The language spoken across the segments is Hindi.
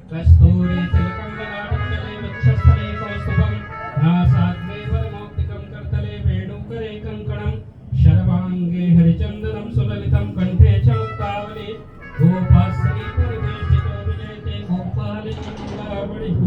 कस्तूरी तिलकं ललाटपटले वक्षस्थले कौस्तुभं नासाग्रे वरमौक्तिकं करतले वेणुकरे कङ्कणं शर्वाङ्गे हरिचन्दनं सुललितं कण्ठे च मुक्तावली गोपास्तरी परिवेष्टितो विजयते गोपाले मङ्गलावळिः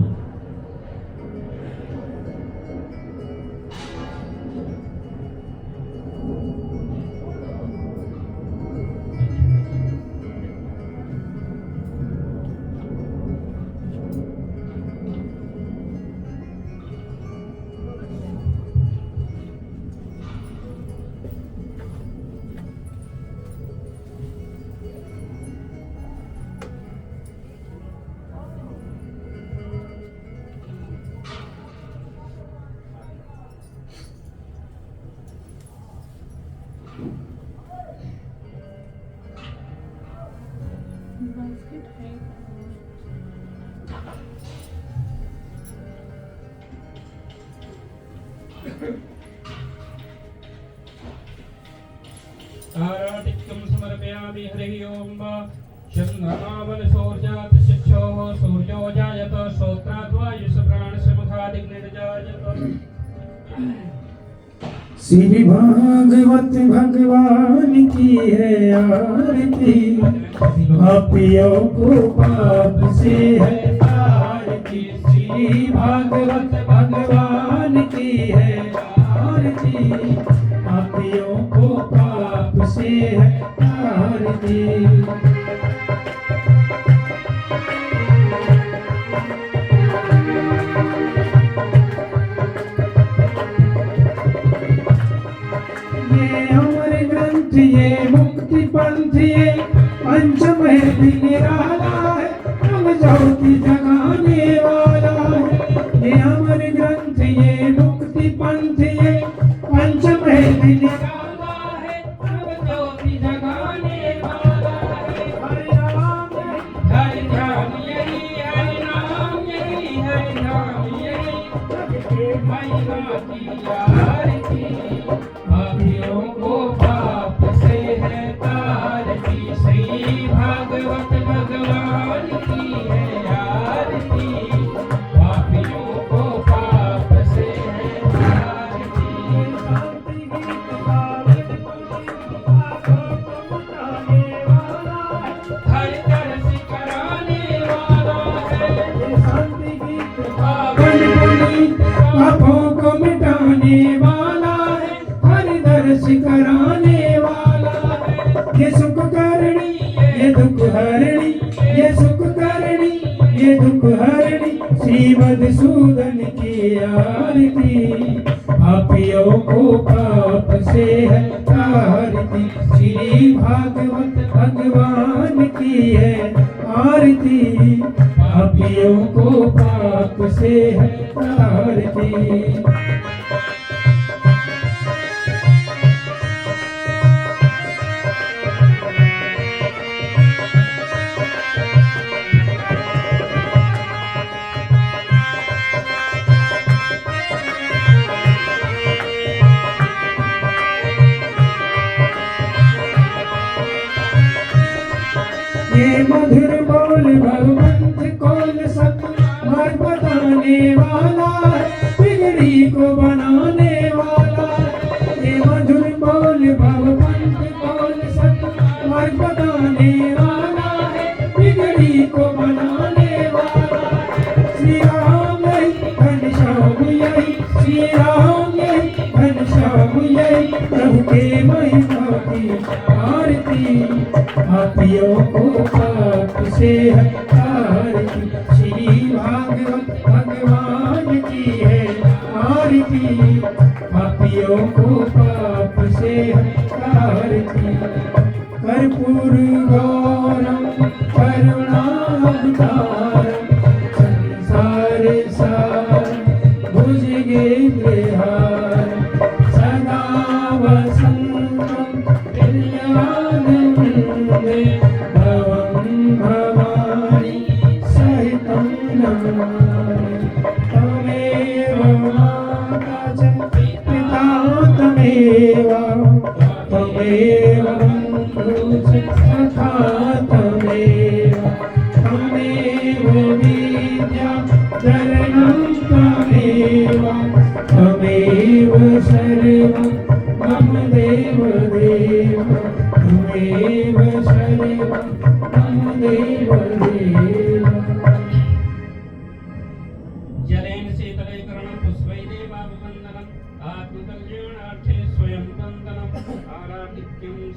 आराधिक्यं समर्पयामि हरिः ओं वा चन्द्रमावन सौर्यात् चक्षोः सूर्यो जायत श्रोत्राद्वायुषप्राणसमुखादिग्निर्जायत श्री भागवत भगवान की है आरती पापियों को पाप से है तारती। श्री भागवत भगवान की है आरती पापियों को पाप से है तारती। ये मुक्ति पंथ ये पंचम है निराला है हम ज्योति जगाने वाला है। ये अमर ग्रंथ ये मुक्ति पंथ ये पंचम है निराला है हम ज्योति जगाने वाला है। हरि नाम हरि नाम यही हरि नाम यही हरि नाम यही सबके महिमा की आरती पापियों को भागवत भगवान की है आरती पापियों को पाप से है तारती। हर तरस कराने वाला है। शांति गीत पापों को मिटाने वाला है हर दर्श कराने वाला है। ये सुख करणी ये दुख हरणी ये सुख करणी ये दुख हरणी श्री मधुसूदन की आरती पापियों को पाप से है तारती। श्री भागवत भगवान की है आरती पापियों को पाप से है तारती। ये मधुर बोल भगवंत कोल सत मार्ग बताने वाला है बिगड़ी को बनाने वाला है। ये मधुर बोल भगवंत कोल सत मार्ग बताने वाला है बिगड़ी को बनाने वाला है। श्री राम यही घनश्याम यही श्री राम यही घनश्याम यही प्रभु के महिमा की आरती पापियों को पाप से है तारती। श्री भागवत भगवान की है आरती पापियों को पाप से है तारती। कर्पूर गौरम करुणावतारम संसार सारम भुजगेन्द्रहारम सदा वसन्तं तुल्यवानन्दे भवं भवानी सहितं नमामि। त्वमेव माता च पिता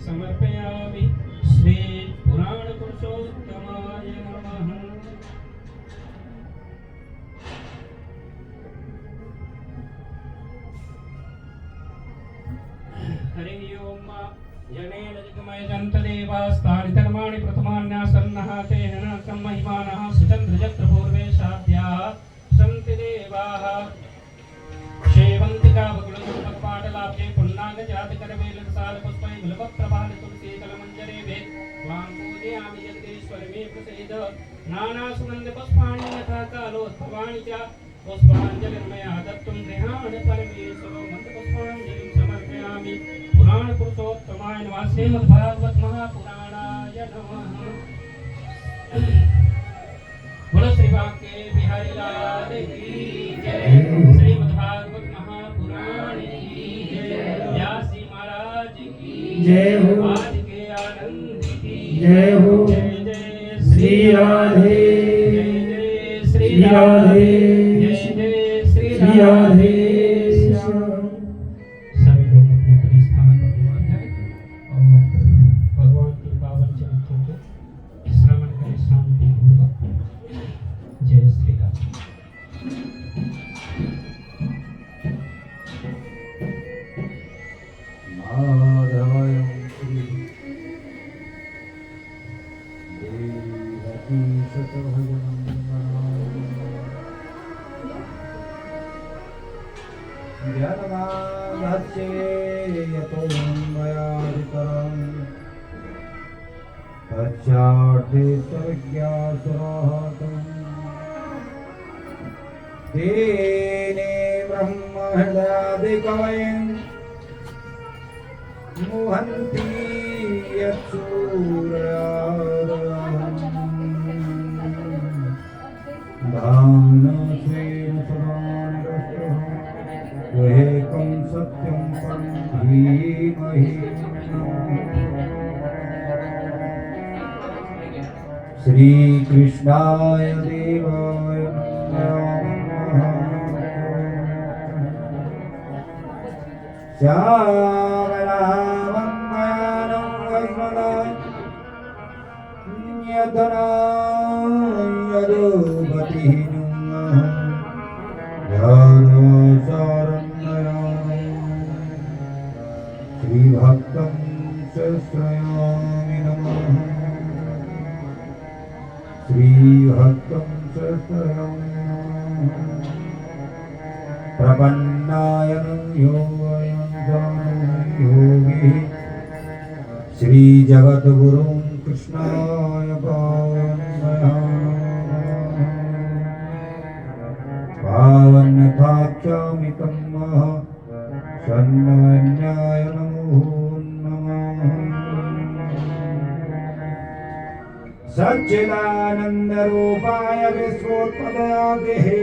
समर्पयामि श्री पुराण पुरुषोत्तमाय नमः। हरि ओम जनेन जगमयजन्त देवास्तानि धर्माणि प्रथमान्यासन्नः तेन सम्महिमानः सुचन्द्रजत्र पूर्वे साध्याः सन्ति देवाः शेवन्तिका बकुलपाटलाब्जे पुन्नागजातिकरवेलसालपुष्पै बिल्वप्रभाले तुलसीदलमञ्जरे वेद त्वां पूजयामि जगदीश्वर मे प्रसीद नानासुगन्धपुष्पाणि यथा कालोद्भवानि च पुष्पाञ्जलिर्मया दत्तं गृहाण परमेश्वरो मन्दपुष्पाञ्जलिं समर्पयामि पुराणपुरुषोत्तमाय नमः। श्रीमद्भागवत महापुराणाय नमः। बोलो श्री बांके बिहारी लाल की जय। श्रीमद्भागवत महापुराण की जय। व्यास जी महाराज की जय हो। आज के आनंद की जय हो। जय जय श्री राधे। जय जय श्री श्री राधे। जय जय श्री श्री राधे। सभी लोग अपने अपने स्थान पर विराज हैं और भगवान के पावन चरित्रों को श्रवण करें शांति पूर्वक। जय श्री राम। तेने ब्रह्महृदादिकवयं मुहन्ति धाम्नस्वेन सदा निरस्तः एकं सत्यं परं धीमहि। श्रीकृष्णाय देवाय श्यामलावन्मयानं वस्मदन्यधनायदुपतिहीनं श्रीभक्तं शस्त्रयामि नमः। श्रीभक्तं शस्त्रयामि नमः। प्रपन्नायनं योगी श्रीजगद्गुरुं कृष्णाय पावन्यथाख्यामि तं सन्नवन्याय नमो नमः। सच्चिदानन्दरूपाय विश्वोत्पत्यादिहे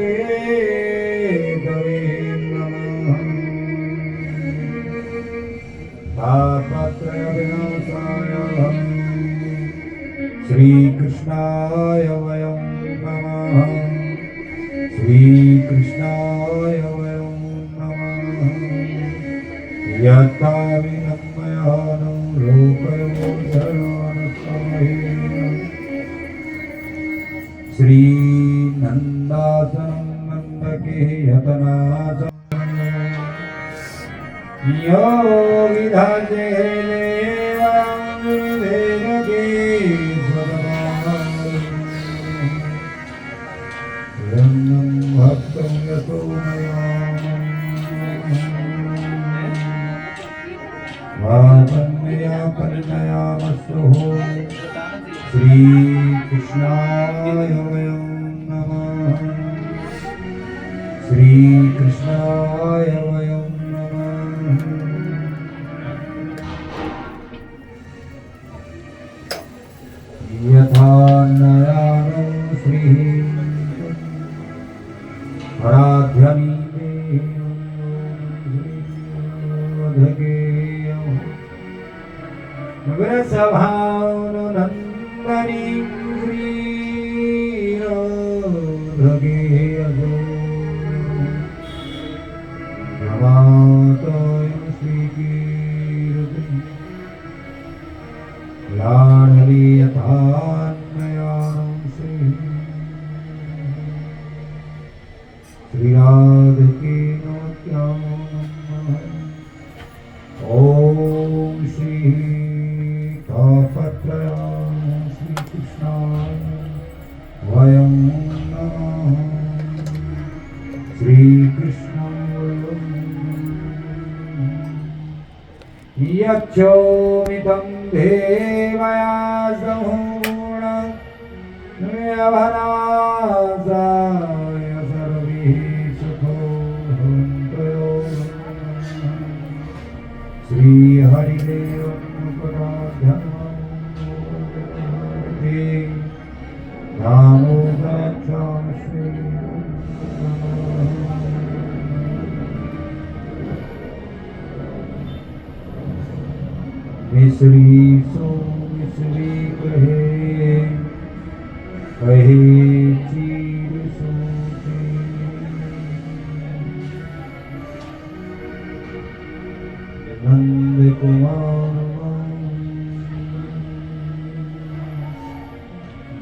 तापत्रयविनाशाय श्रीकृष्णाय वयं नमः। श्रीकृष्णाय वयं नमः। यथा विनम्मयानं लोकयोधरानस्वामिनं श्रीनन्दासनं नन्दकेयतनासनं यो विधाते देवांगेरगे स्वदमानं भक्तं यतो मया परिणयामस्सुः श्रीकृष्णाय वयं नमः। श्रीकृष्णाय वयं यथा नयानं श्रीः आराध्यनीदेवधगेयं वृषभानुनन्दनीं श्रीराधगेयं नमातयं श्रीकीर्तिं श्री राधिके नमः। ओम श्री तापत्रयाय श्री कृष्णाय वयं नमः। श्री कृष्णाय यक्षोमितं देवया समूढ यवनासाय सर्वे सुखो भवन्तयो। श्री हरिदेव दामोदराक्षां श्री मिश्री सो मिश्री कहे कहे चीर सोते। नंद कुमार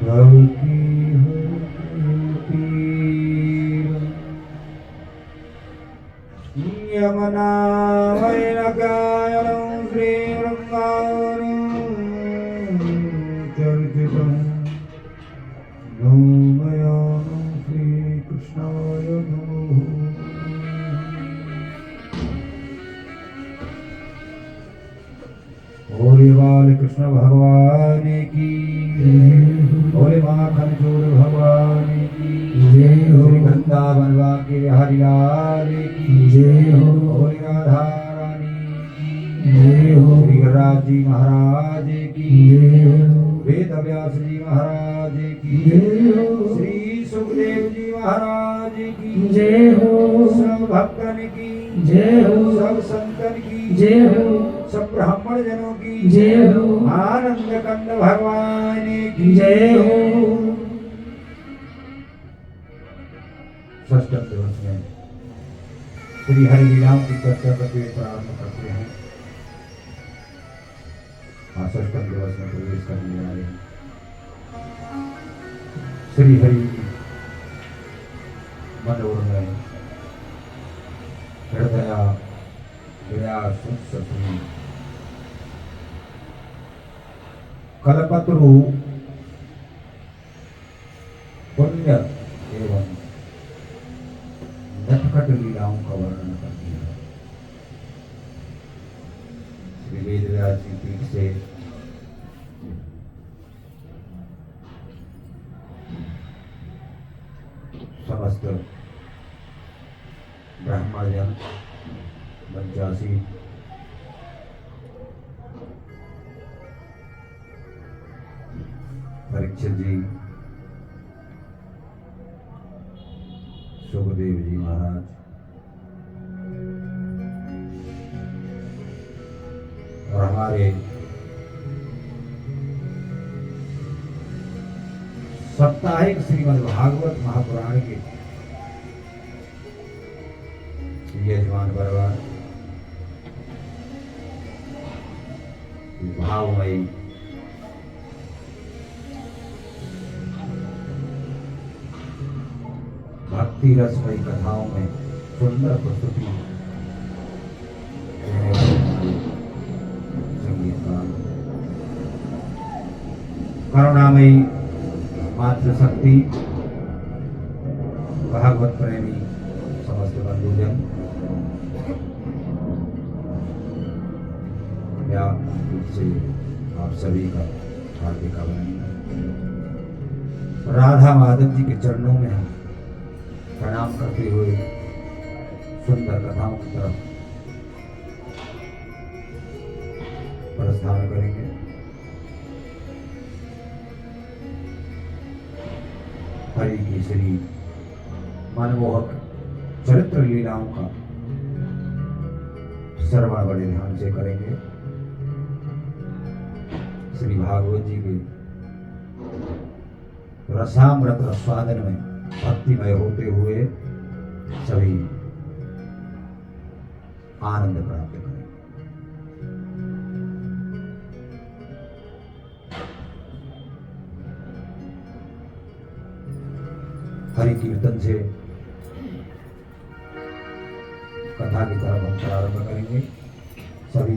भव की होती यमुना वैनकायनं श्री चर्चितं नौमयानं श्री कृष्णाय नमः। बोले बाल कृष्ण भगवान की, बोले माखन चोर भगवान की, श्री वृंदावन के हरिलाल की जय हो। बोले राधा रानी की जय हो। श्री गिरिराज जी महाराज की जय हो। वेद व्यास जी महाराज की जय हो। श्री सुखदेव जी महाराज की जय हो। सब भक्तन की जय हो। सब संतन की जय हो। सब ब्राह्मण जनों की जय हो। आनंद कंद भगवान की जय हो। षष्ठम दिवस में श्री हरि लीलाओं की चर्चा करके प्रारंभ करते हैं। षष्ठम दिवस में प्रवेश करने वाले श्री हरि मनोरमय हृदय विलासुत्सवी कल्पतरु पुण्य एवं नटखट लीलाओं का वर्णन करती है। श्री वेदव्यास जी पीठ से समस्त ब्राह्मणजन 85 परीक्षित जी, सुखदेव जी महाराज, और हमारे साप्ताहिक श्रीमद् भागवत महापुराण के यजमान परिवार, भावमयी भक्ति रसमयी कथाओं में सुंदर प्रस्तुति संगीतकार, करुणामयी मातृशक्ति, भागवत प्रेमी समस्त बंधुजन, से आप सभी का हार्दिक अभिनंदन। राधा माधव जी के चरणों में हम प्रणाम करते हुए सुंदर कथाओं की तरफ प्रस्थान करेंगे। हरि की श्री मनमोहक चरित्र लीलाओं का श्रवण बड़े ध्यान से करेंगे। श्री भागवत जी के रसामृत रसादन में भक्तिमय होते हुए सभी आनंद प्राप्त करें। हरि कीर्तन से कथा की तरफ हम प्रारंभ करेंगे। सभी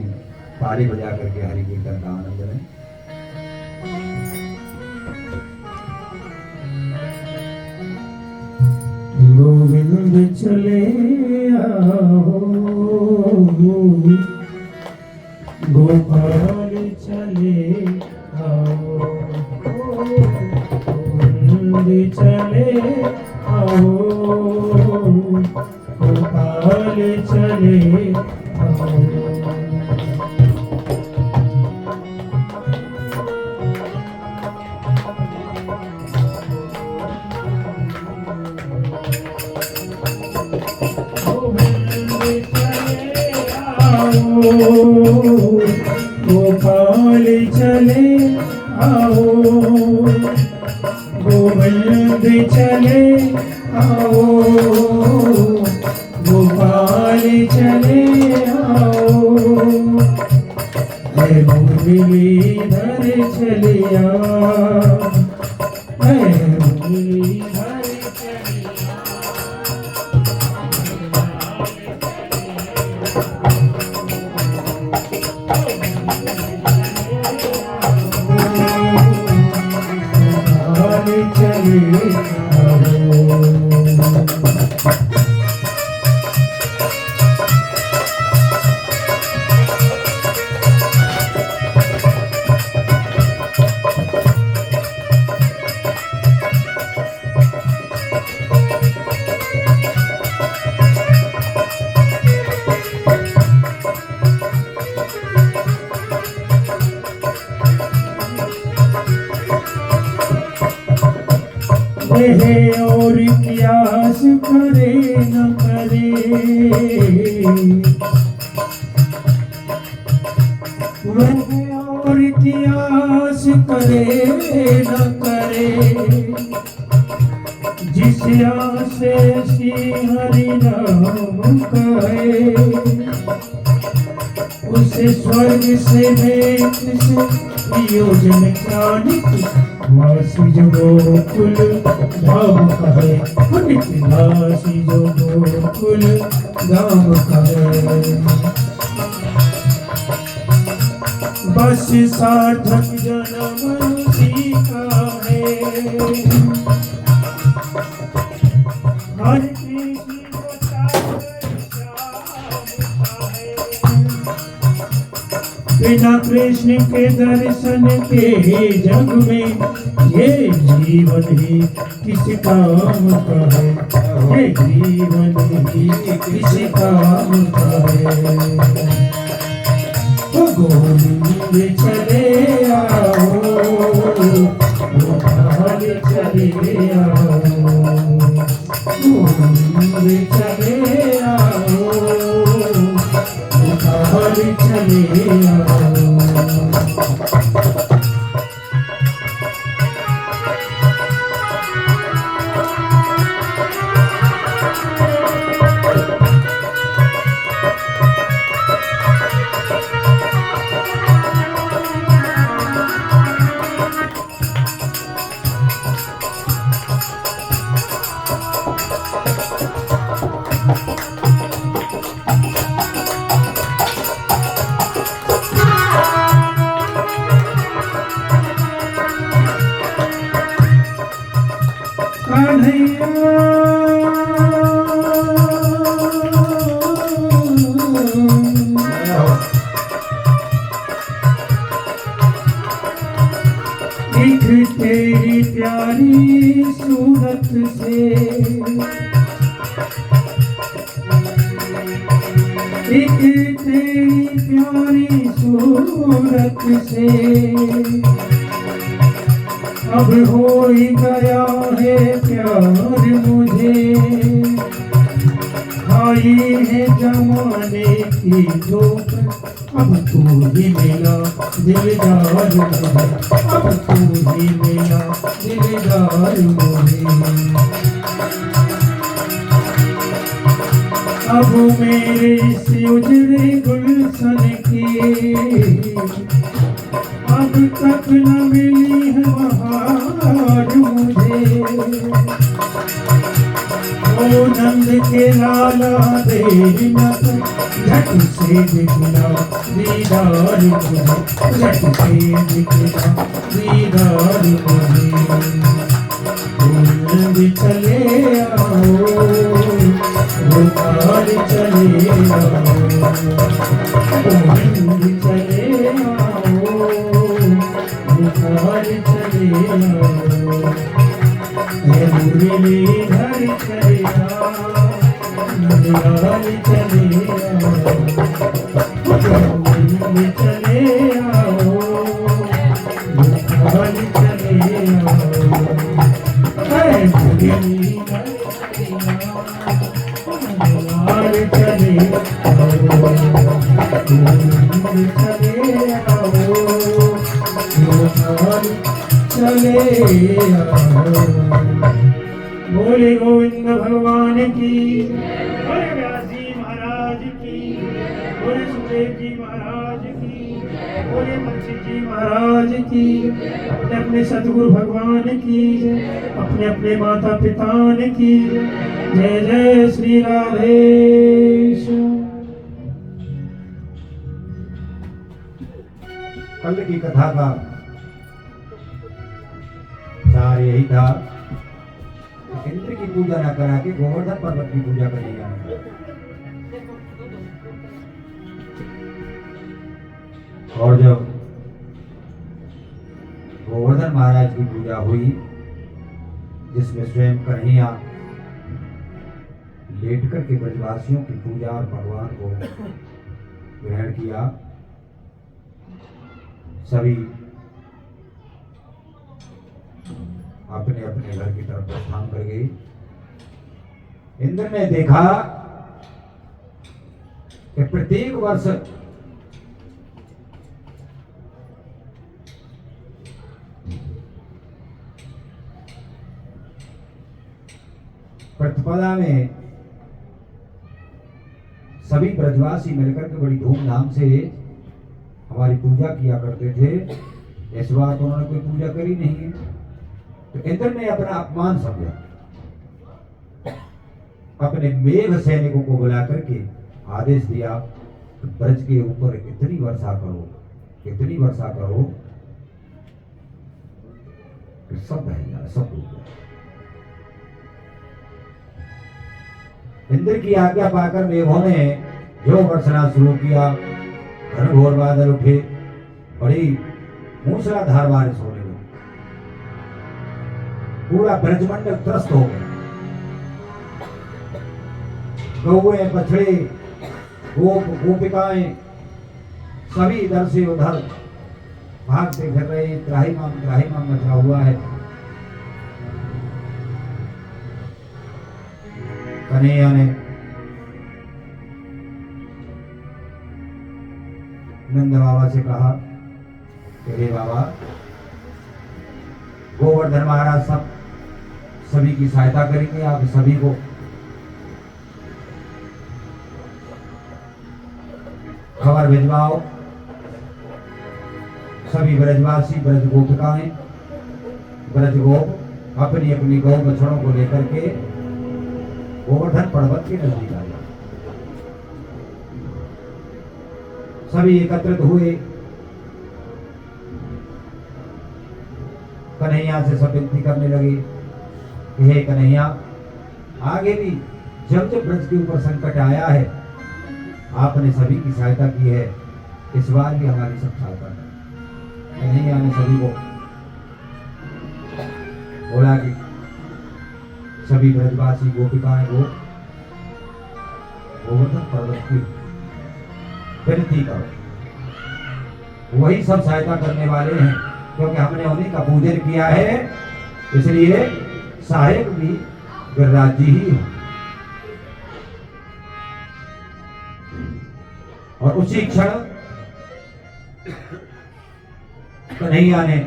ताली बजा करके हरि कीर्तन का आनंद लें। गोविंद चले आओ, गोपाल चले आओ, गोविंद चले आओ, गोपाल चले आओ। गोपाल चले आओ, गोविंद चले आओ, गोपाल चले आओ। है मुरलीधर चलिया, है मुरलीधर चलिया। और प्यास करे न करे, वह और प्यास करे न करे। जिस आसे श्री हरि नाम कहे, उसे स्वर्ग से भेंट से प्रयोजन प्राणिक। वासी जो गोकुल धाम कहे, वासी जो गोकुल धाम कहे। बस सार्थक जन्म उसी का है, हर कृष्ण को सागर श्याम का है। बिना कृष्ण के दर्शन के जग में ये जीवन ही किस काम का है, ये जीवन ही किस काम का है। तो गोविंद चले आओ, गोपाल चले आओ, गोविंद चले आओ, गोपाल चले आओ। दिख तेरी प्यारी सूरत से, दिख तेरी प्यारी सूरत से। अब हो ही गया है प्यार मुझे, आई है जमाने की धूप। अब तू ही मेरा दिलदार मुझे, अब तू ही मेरा दिलदार मुझे। अब मेरे इस उजड़े गुलशन की अब तक न मिली है बहार मुझे। नंद के लाला देरी न कर, झट से दिखला दीदार मुझे, झट से दिखला दीदार मुझे। फूल भी चले आओ, गोपाल चले आओ, फूल भी चले आओ, गोपाल चले आओ। मुरलीधर चले आओ, नंदलाल चले आओ, गोविंद चले आओ, गोपाल चले आओ। मुरलीधर नंदलाल चले आओ, गोविंद चले आओ, गोपाल चले आओ। बोले गोविंद भगवान की, बोले व्यास जी महाराज की, बोले सुखदेव जी महाराज की, बोले परीक्षित जी महाराज की, अपने अपने सतगुरु भगवान की, अपने अपने माता पिता की जय जय श्री राधेश। कल की कथा का सार यही था, इंद्र की पूजा न करा के गोवर्धन पर्वत की पूजा करी जाए। और जब गोवर्धन महाराज की पूजा हुई, जिसमें स्वयं कन्हैया लेट करके ब्रजवासियों की पूजा और भगवान को ग्रहण किया, सभी अपने अपने घर की तरफ प्रस्थान कर गए। इंद्र ने देखा कि प्रत्येक वर्ष प्रतिपदा में सभी ब्रजवासी मिलकर के बड़ी धूमधाम से हमारी पूजा किया करते थे। इस बार तो उन्होंने कोई पूजा करी नहीं है, तो इंद्र ने अपना अपमान समझा, अपने मेघ सैनिकों को बुला करके आदेश दिया कि ब्रज के ऊपर इतनी वर्षा करो, इतनी वर्षा करो कि सब बह जाए, सब डूब जाए। इंद्र की आज्ञा पाकर मेघों ने जो वर्षना शुरू किया, घनघोर बादल उठे, बड़ी मूसलाधार बारिश होने लगी, पूरा ब्रजमंडल त्रस्त हो गया। गौएं, बछड़े, गोप, गोपिकाएं सभी इधर से उधर भागते फिर रहे, त्राहिमाम मचा हुआ है। कन्हैया ने नंद बाबा से कहा कि हे बाबा, गोवर्धन महाराज सभी की सहायता करेंगे, आप सभी को खबर भिजवाओ। सभी ब्रजवासी, ब्रज गोपिकाएं, ब्रज गोप अपनी अपनी गौ बछड़ों को लेकर के गोवर्धन पर्वत के नजदीक आ गए। सभी एकत्रित हुए, कन्हैया से सब विनती करने लगे कि हे कन्हैया, आगे भी जब जब ब्रज के ऊपर संकट आया है, आपने सभी की सहायता की है, इस बार भी हमारी सब सहायता है। कन्हैया ने सभी को बोला कि सभी ब्रजवासी गोपिकाएं को गोवर्धन पर्वत की विनती करो, वही सब सहायता करने वाले हैं, क्योंकि हमने उन्हीं का पूजन किया है, इसलिए सहायक भी गिरिराज जी ही हैं। और उसी क्षण कन्हैया ने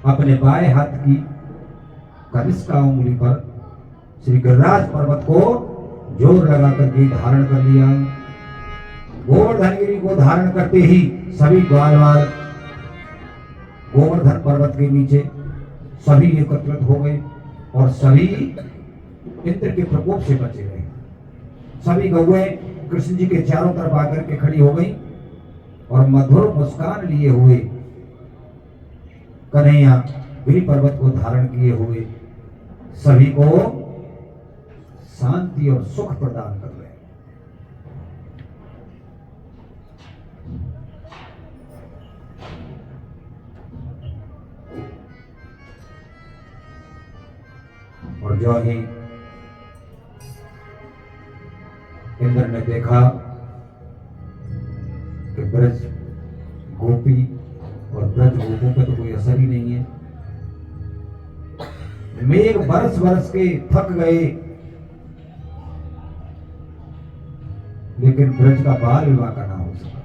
अपने बाएं हाथ की कनिष्का उंगली पर श्री गिरिराज पर्वत को जोर लगा करके धारण कर लिया। गोवर्धनगिरी को धारण करते ही सभी ग्वालवाल गोवर्धन पर्वत के नीचे सभी एकत्रित हो गए। और सभी इंद्र के प्रकोप से बचे रहे। सभी गौएं कृष्ण जी के चारों तरफ आकर के खड़ी हो गई और मधुर मुस्कान लिए हुए कन्हैया गिरि पर्वत को धारण किए हुए सभी को शांति और सुख प्रदान कर रहे हैं। और जो ही इंद्र ने देखा कि ब्रज गोपी और ब्रज गोपों पे तो कोई असर ही नहीं है, मेघ बरस बरस के थक गए, लेकिन ब्रज का बाल विवाह का ना हो सका।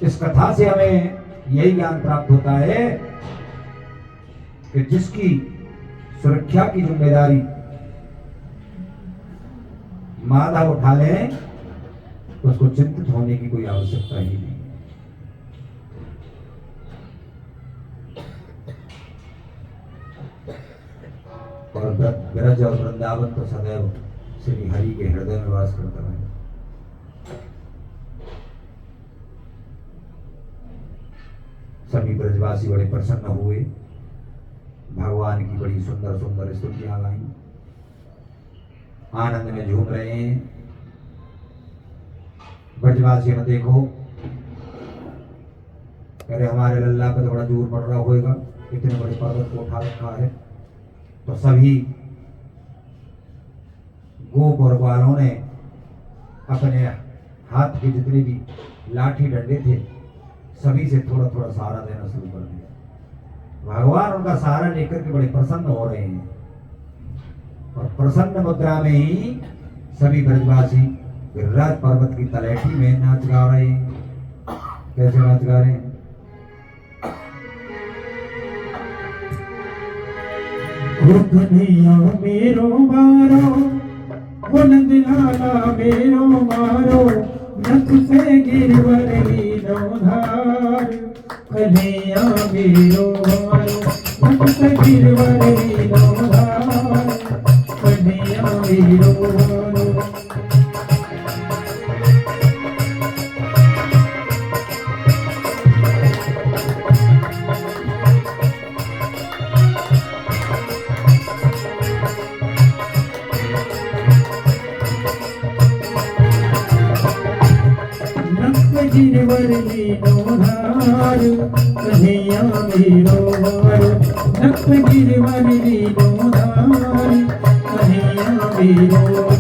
इस कथा से हमें यही ज्ञान प्राप्त होता है कि जिसकी सुरक्षा की जिम्मेदारी माधव उठा ले तो उसको चिंतित होने की कोई आवश्यकता ही नहीं। और ब्रज और वृंदावन तो सदैव श्री हरि के हृदय में वास करता है। सभी ब्रजवासी बड़े प्रसन्न हुए, भगवान की बड़ी सुंदर सुंदर स्तुतियां गाई, आनंद में झूम रहे हैं। ब्रजवासियों ने देखो, अरे हमारे लल्ला पे तो बड़ा जोर पड़ रहा होगा, इतने बड़े पर्वत को उठा रखा है। तो सभी गोप और ग्वालों ने अपने हाथ के जितने भी लाठी डंडे थे सभी से थोड़ा थोड़ा सहारा देना शुरू कर दिया। भगवान उनका सहारा लेकर के बड़े प्रसन्न हो रहे हैं और प्रसन्न मुद्रा में ही सभी ब्रजवासी गिरिराज पर्वत की तलैठी में नाच गा रहे हैं। कैसे नाच गा रहे हैं? कन्हैया मेरो मारो, बुलंद लाला मेरो मारो, नथ से गिरवर लीनो धार। कन्हैया मेरो मारो, नथ से गिरवर लीनो धार। कन्हैया मेरो मारो। गिरवर लीनो धार। कन्हैया मेरो मारो, नख गिरवर लीनो धार। कन्हैया मेरो मारो।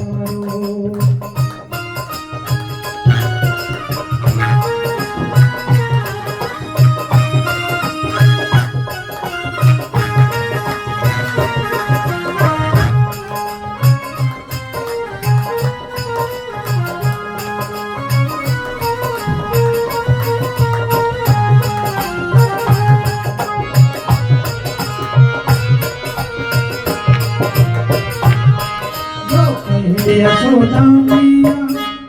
यशोदा मैया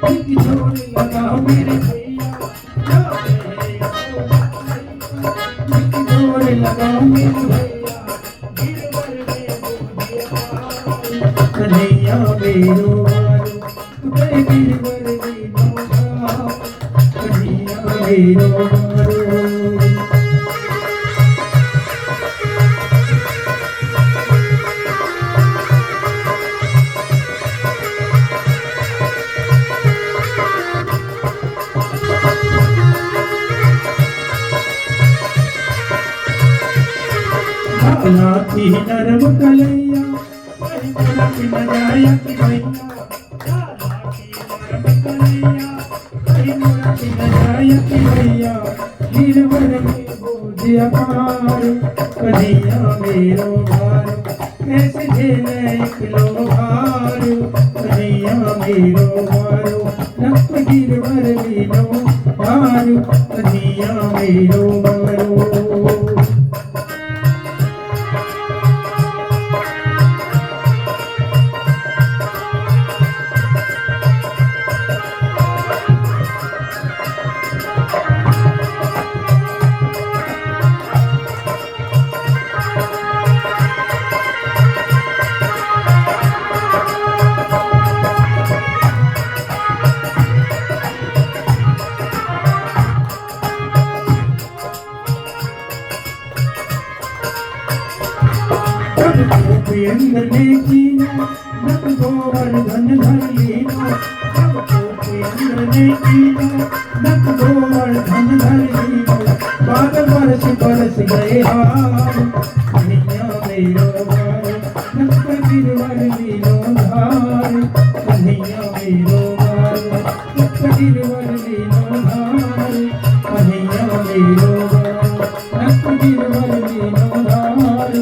एक जोड़ लगाओ मेरे भैया। एक जोड़ लगाओ मेरे भैया। गिरवर में कन्हैया मेरो मारो, तुम्हें गिरवर लीनो धार। कन्हैया मेरो मारो। लाठी नरम कलैया, लाठी नजाया की भैया। लाठी नरम कलैया, लाठी नजाया की भैया। गिरवर में बोझ अपार। कन्हैया मेरो मारो, कैसे झेले इकलो भार। कन्हैया मेरो मारो, नख गिरवर लीनो धार। कन्हैया मेरो मारो। इंद्र ने कीना नक गोवर्धन धर लीना सबको इंद्र ने कीना नक गोवर्धन धर लीना बादल बरस गए हार कन्हैया मेरो हार नक गिरवर लीनो धार कन्हैया मेरो हार नक गिरवर लीनो धार कन्हैया मेरो हार नक गिरवर लीनो धार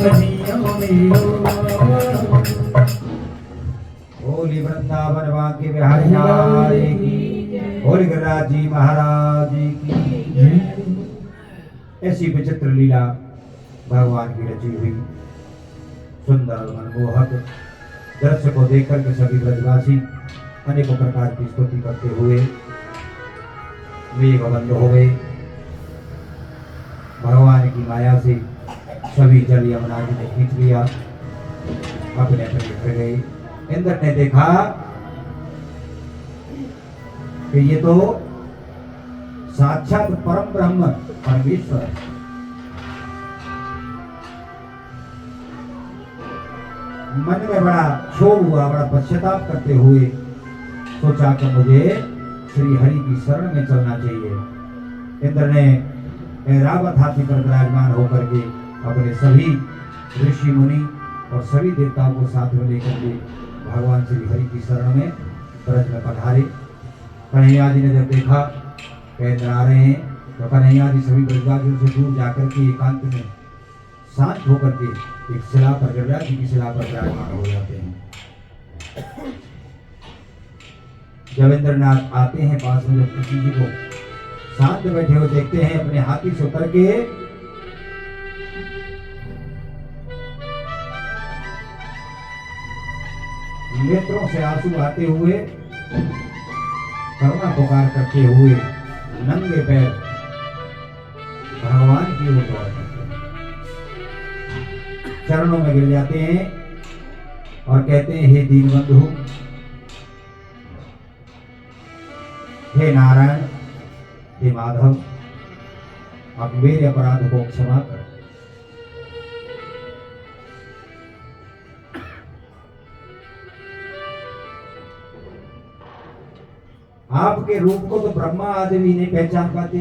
कन्हैया मेरो हार। बोली वृंदावन वाके बिहारी लाल की, बोली गिरिराज जी महाराज की। ऐसी विचित्र लीला भगवान की रची हुई सुंदर और मनमोहक दृश्य को देख करके सभी ब्रजवासी अनेकों प्रकार की स्तुति करते हुए मेघबंद हो गए। भगवान की माया से सभी जल यमुना जी ने खींच लिया, अपने अपने घर गए। इंद्र ने देखा कि ये तो साक्षात परम ब्रह्म परमेश्वर, मन में बड़ा क्षोभ हुआ, बड़ा पश्चाताप करते हुए सोचा कि मुझे श्री हरि की शरण में चलना चाहिए। इंद्र ने ऐरावत हाथी पर विराजमान होकर के अपने सभी ऋषि मुनि और सभी देवताओं को साथ में लेकर के भगवान श्री हरि की शरण में ब्रज में पधारे। कन्हैया जी ने जब देखा कि इंद्र आ रहे हैं तो कन्हैया जी सभी ब्रजवासियों से दूर जाकर के एकांत में शांत होकर के एक शिला पर गिरिराज जी की शिला पर विराजमान हो जाते हैं। जब इंद्रनाथ आते हैं पास में, जब किसी जी को शांत बैठे हुए देखते हैं, अपने हाथी से उतर के नेत्रों से आंसू आते हुए करुणा पुकार करते हुए नंगे पैर भगवान की ओर दौड़ते हैं, चरणों में गिर जाते हैं और कहते हैं, हे दीनबंधु, हे नारायण, हे माधव, आप मेरे अपराध को क्षमा कर। आपके रूप को तो ब्रह्मा आदि भी नहीं पहचान पाते।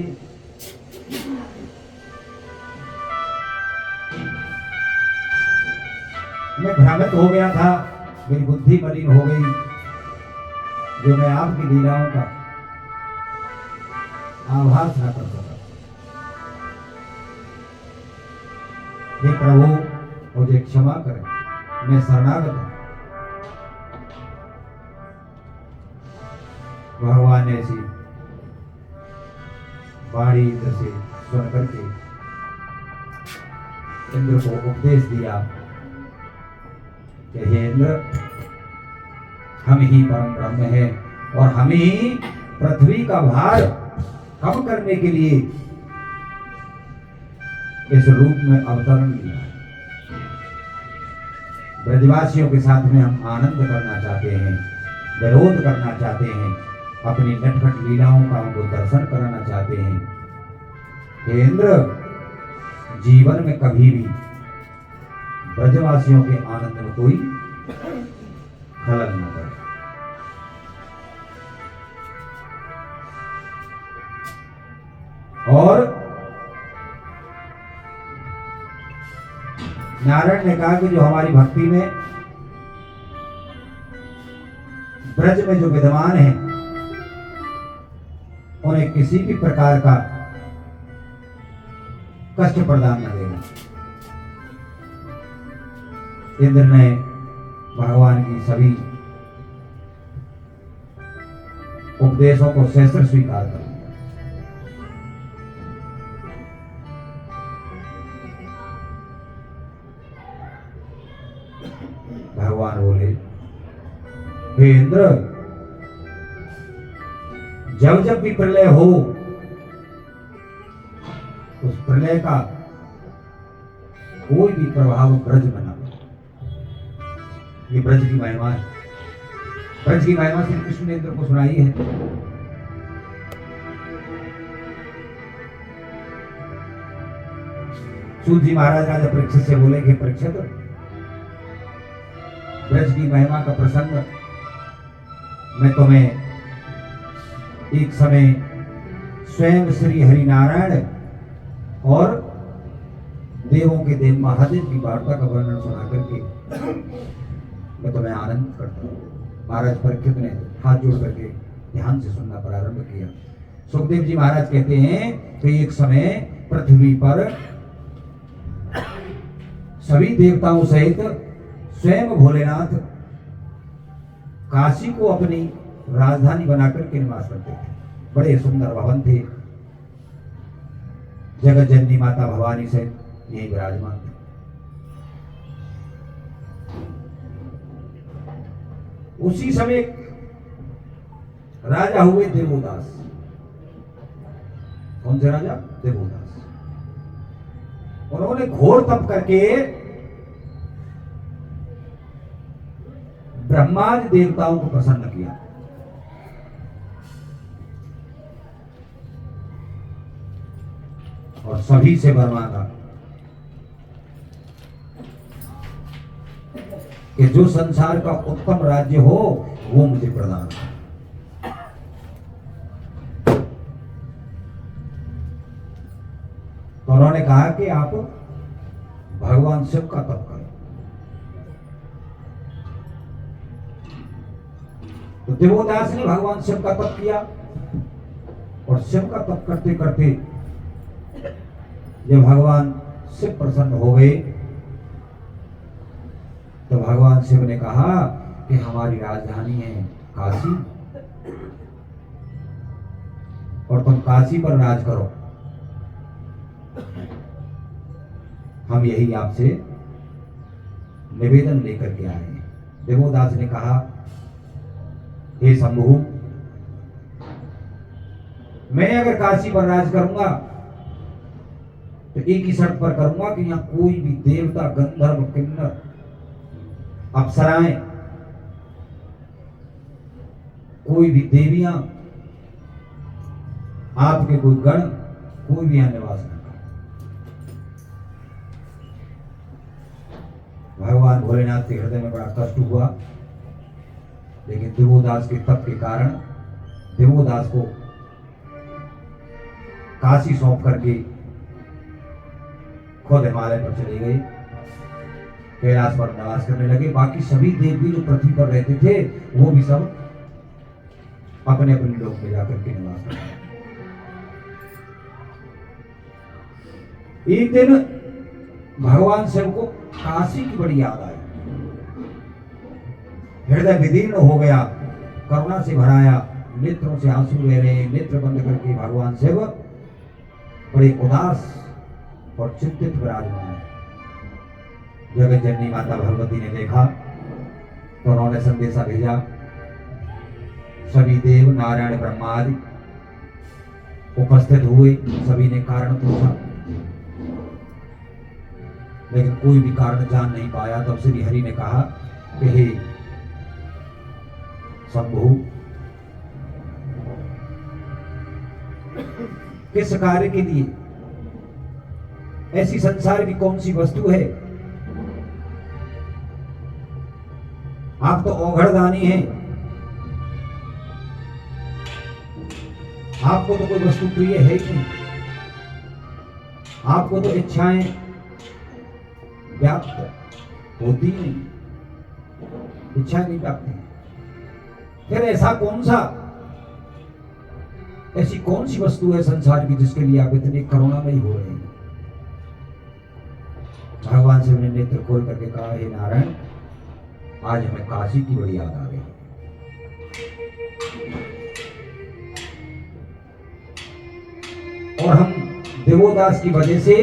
मैं भ्रमित हो गया था, मेरी बुद्धि मलिन हो गई, जो मैं आपकी लीलाओं का आभास न कर सका। हे प्रभु, मुझे क्षमा करें, मैं शरणागत हूं। भगवान ने ऐसी वाणी इंद्र से सुन करके इंद्र को उपदेश दिया कि हे इंद्र, हम ही परम ब्रह्म हैं और हम ही पृथ्वी का भार कम करने के लिए इस रूप में अवतरण लिया। ब्रजवासियों के साथ में हम आनंद करना चाहते हैं, विरोध करना चाहते हैं, अपनी नटखट लीलाओं का उनको दर्शन कराना चाहते हैं। हे इंद्र, जीवन में कभी भी ब्रजवासियों के आनंद में कोई खलल न करे। और नारायण ने कहा कि जो हमारी भक्ति में ब्रज में जो विद्वान हैं, उन्हें किसी भी प्रकार का कष्ट प्रदान न देना। इंद्र ने भगवान की सभी उपदेशों को सहस्त्र स्वीकार कर लिया। भगवान बोले, हे इंद्र, जब जब भी प्रलय हो, उस प्रलय का कोई भी प्रभाव ब्रज में न हो। ये ब्रज की महिमा है। ब्रज की महिमा श्री कृष्ण ने इंद्र को सुनाई है। सूत जी महाराज राजा परीक्षित से बोले कि परीक्षित, ब्रज की महिमा का प्रसंग मैं तुम्हें एक समय स्वयं श्री हरिनारायण और देवों के देव महादेव की वार्ता का वर्णन सुना करके मैं तुम्हें आनंद करता हूँ। महाराज परीक्षित ने हाथ जोड़ करके ध्यान से सुनना प्रारंभ किया। सुखदेव जी महाराज कहते हैं कि एक समय पृथ्वी पर सभी देवताओं सहित स्वयं भोलेनाथ काशी को अपनी राजधानी बनाकर के निवास करते थे। बड़े सुंदर भवन थे। जगत जननी माता भवानी से यही विराजमान थे। उसी समय राजा हुए देवोदास। कौन से राजा? देवोदास। उन्होंने घोर तप करके ब्रह्मादि देवताओं को प्रसन्न किया। और सभी से वर मांगा कि जो संसार का उत्तम राज्य हो वो मुझे प्रदान हो। तो उन्होंने कहा कि आप भगवान शिव का तप करो। तो देवोदास ने भगवान शिव का तप किया और शिव का तप करते करते जब भगवान शिव प्रसन्न हो गए तो भगवान शिव ने कहा कि हमारी राजधानी है काशी और तुम काशी पर राज करो। हम यही आपसे निवेदन लेकर के आए हैं। देवोदास ने कहा, हे शंभु, मैं अगर काशी पर राज करूंगा तो एक ही शर्त पर करूंगा कि यहां कोई भी देवता, गंधर्व, किन्नर, अप्सराएं, कोई भी देवियां, आपके कोई गण, कोई भी यहां निवास न करे। भगवान भोलेनाथ के हृदय में बड़ा कष्ट हुआ, लेकिन देवोदास के तप के कारण देवोदास को काशी सौंप करके खुद हिमालय पर चले गए, कैलाश पर निवास करने लगे। बाकी सभी देव भी जो पृथ्वी पर रहते थे वो भी सब अपने अपने लोक में जाकर के निवास करते। एक दिन भगवान शिव को काशी की बड़ी याद आई। हृदय विदीर्ण हो गया, करुणा से भराया, नेत्रों से आंसू बह रहे। नेत्र बंद करके भगवान शिव बड़े उदास और चिंतित विराजमान है। जगत जननी माता भगवती ने देखा तो उन्होंने संदेशा भेजा। सभी देव, नारायण, ब्रह्मा आदि उपस्थित हुए। सभी ने कारण पूछा, लेकिन कोई भी कारण जान नहीं पाया। तब श्री हरि ने कहा कि हे शंभु, किस कार्य के लिए, ऐसी संसार की कौन सी वस्तु है? आप तो औघड़दानी हैं, आपको तो कोई वस्तु प्रिय है ही नहीं। आपको तो इच्छाएं व्याप्त होती नहीं, इच्छाएं नहीं व्याप्त। फिर ऐसा कौन सा, ऐसी कौन सी वस्तु है संसार की जिसके लिए आप इतने करुणामयी हो रहे हैं? भगवान शिव ने नेत्र खोल करके कहा, हे नारायण, आज हमें काशी की बड़ी याद आ गई। और हम देवोदास की वजह से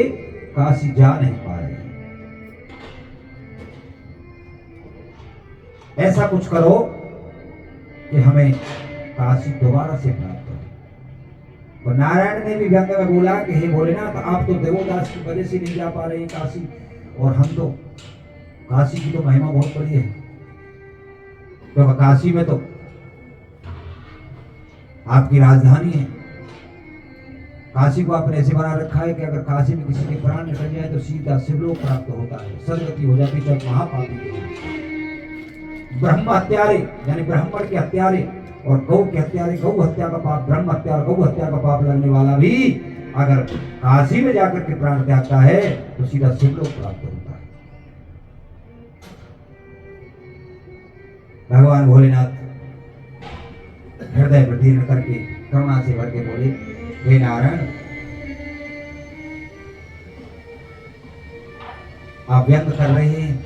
काशी जा नहीं पा रहे हैं। ऐसा कुछ करो कि हमें काशी दोबारा से प्राप्त हो। और नारायण ने भी व्यंग में बोला कि हे भोलेनाथ, आप तो देवोदास की वजह से नहीं जा पा रहे हैं काशी, और हम तो, काशी की तो महिमा बहुत बड़ी है। क्योंकि काशी में तो आपकी राजधानी है। काशी को आपने ऐसे बना रखा है कि अगर काशी में किसी के प्राण निकल जाए तो सीधा शिवलोक प्राप्त होता है, सदगति हो जाती है, जब महापापी। ब्रह्म हत्यारे यानी ब्राह्मण के हत्यारे और गौ के हत्यारे, गौ हत्या का पाप, ब्रह्म हत्या और गौ हत्या का पाप लगने वाला भी अगर काशी में जाकर के प्राण त्यागता है तो सीधा शिवलोक प्राप्त होता है। भगवान भोलेनाथ हृदय प्रतीर्ण करके करुणा से भर के बोले, हे नारायण, आप व्यंग कर रहे हैं।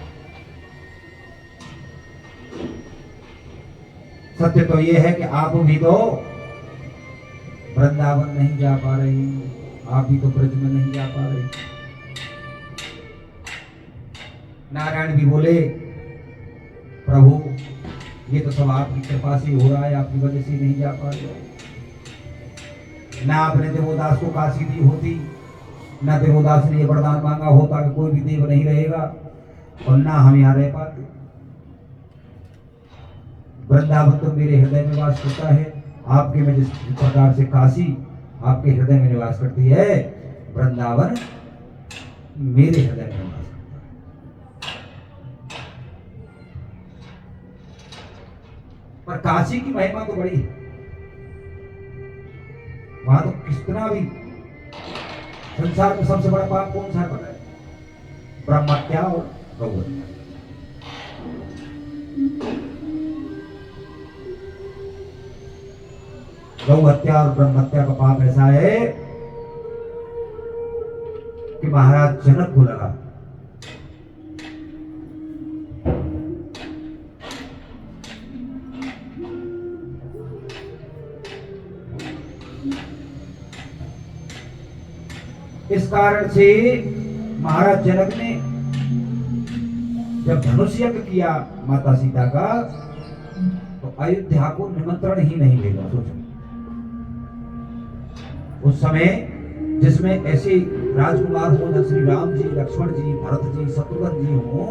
सत्य तो यह है कि आप भी तो वृंदावन नहीं जा पा रहे हैं, आप भी तो ब्रज में नहीं जा पा रहे। नारायण भी बोले, प्रभु ये तो सब आपकी कृपा से हो रहा है, आपकी वजह से नहीं जा पा रहे। ना आपने देवोदास को काशी दी होती, ना देवोदास ने ये वरदान मांगा होता कि कोई भी देव नहीं रहेगा, और ना हम यहाँ रह पाते। वृंदावन तो मेरे हृदय में वास करता है, आपके में जिस प्रकार से काशी आपके हृदय में निवास करती है, वृंदावन मेरे हृदय में निवास करता है। पर काशी की महिमा तो बड़ी है, वहां तो कितना भी संसार में सबसे बड़ा पाप कौन सा है पता है? ब्रह्म हत्या और गौ हत्या। गौ हत्या और ब्रह्म हत्या का पाप ऐसा है कि महाराज जनक को लगा। इस कारण से महाराज जनक ने जब धनुष यज्ञ किया माता सीता का, तो अयोध्या को निमंत्रण ही नहीं भेजा। सोचो, उस समय जिसमें ऐसे राजकुमार हो न श्री राम जी, लक्ष्मण जी, भरत जी, शत्रुघ्न जी हो,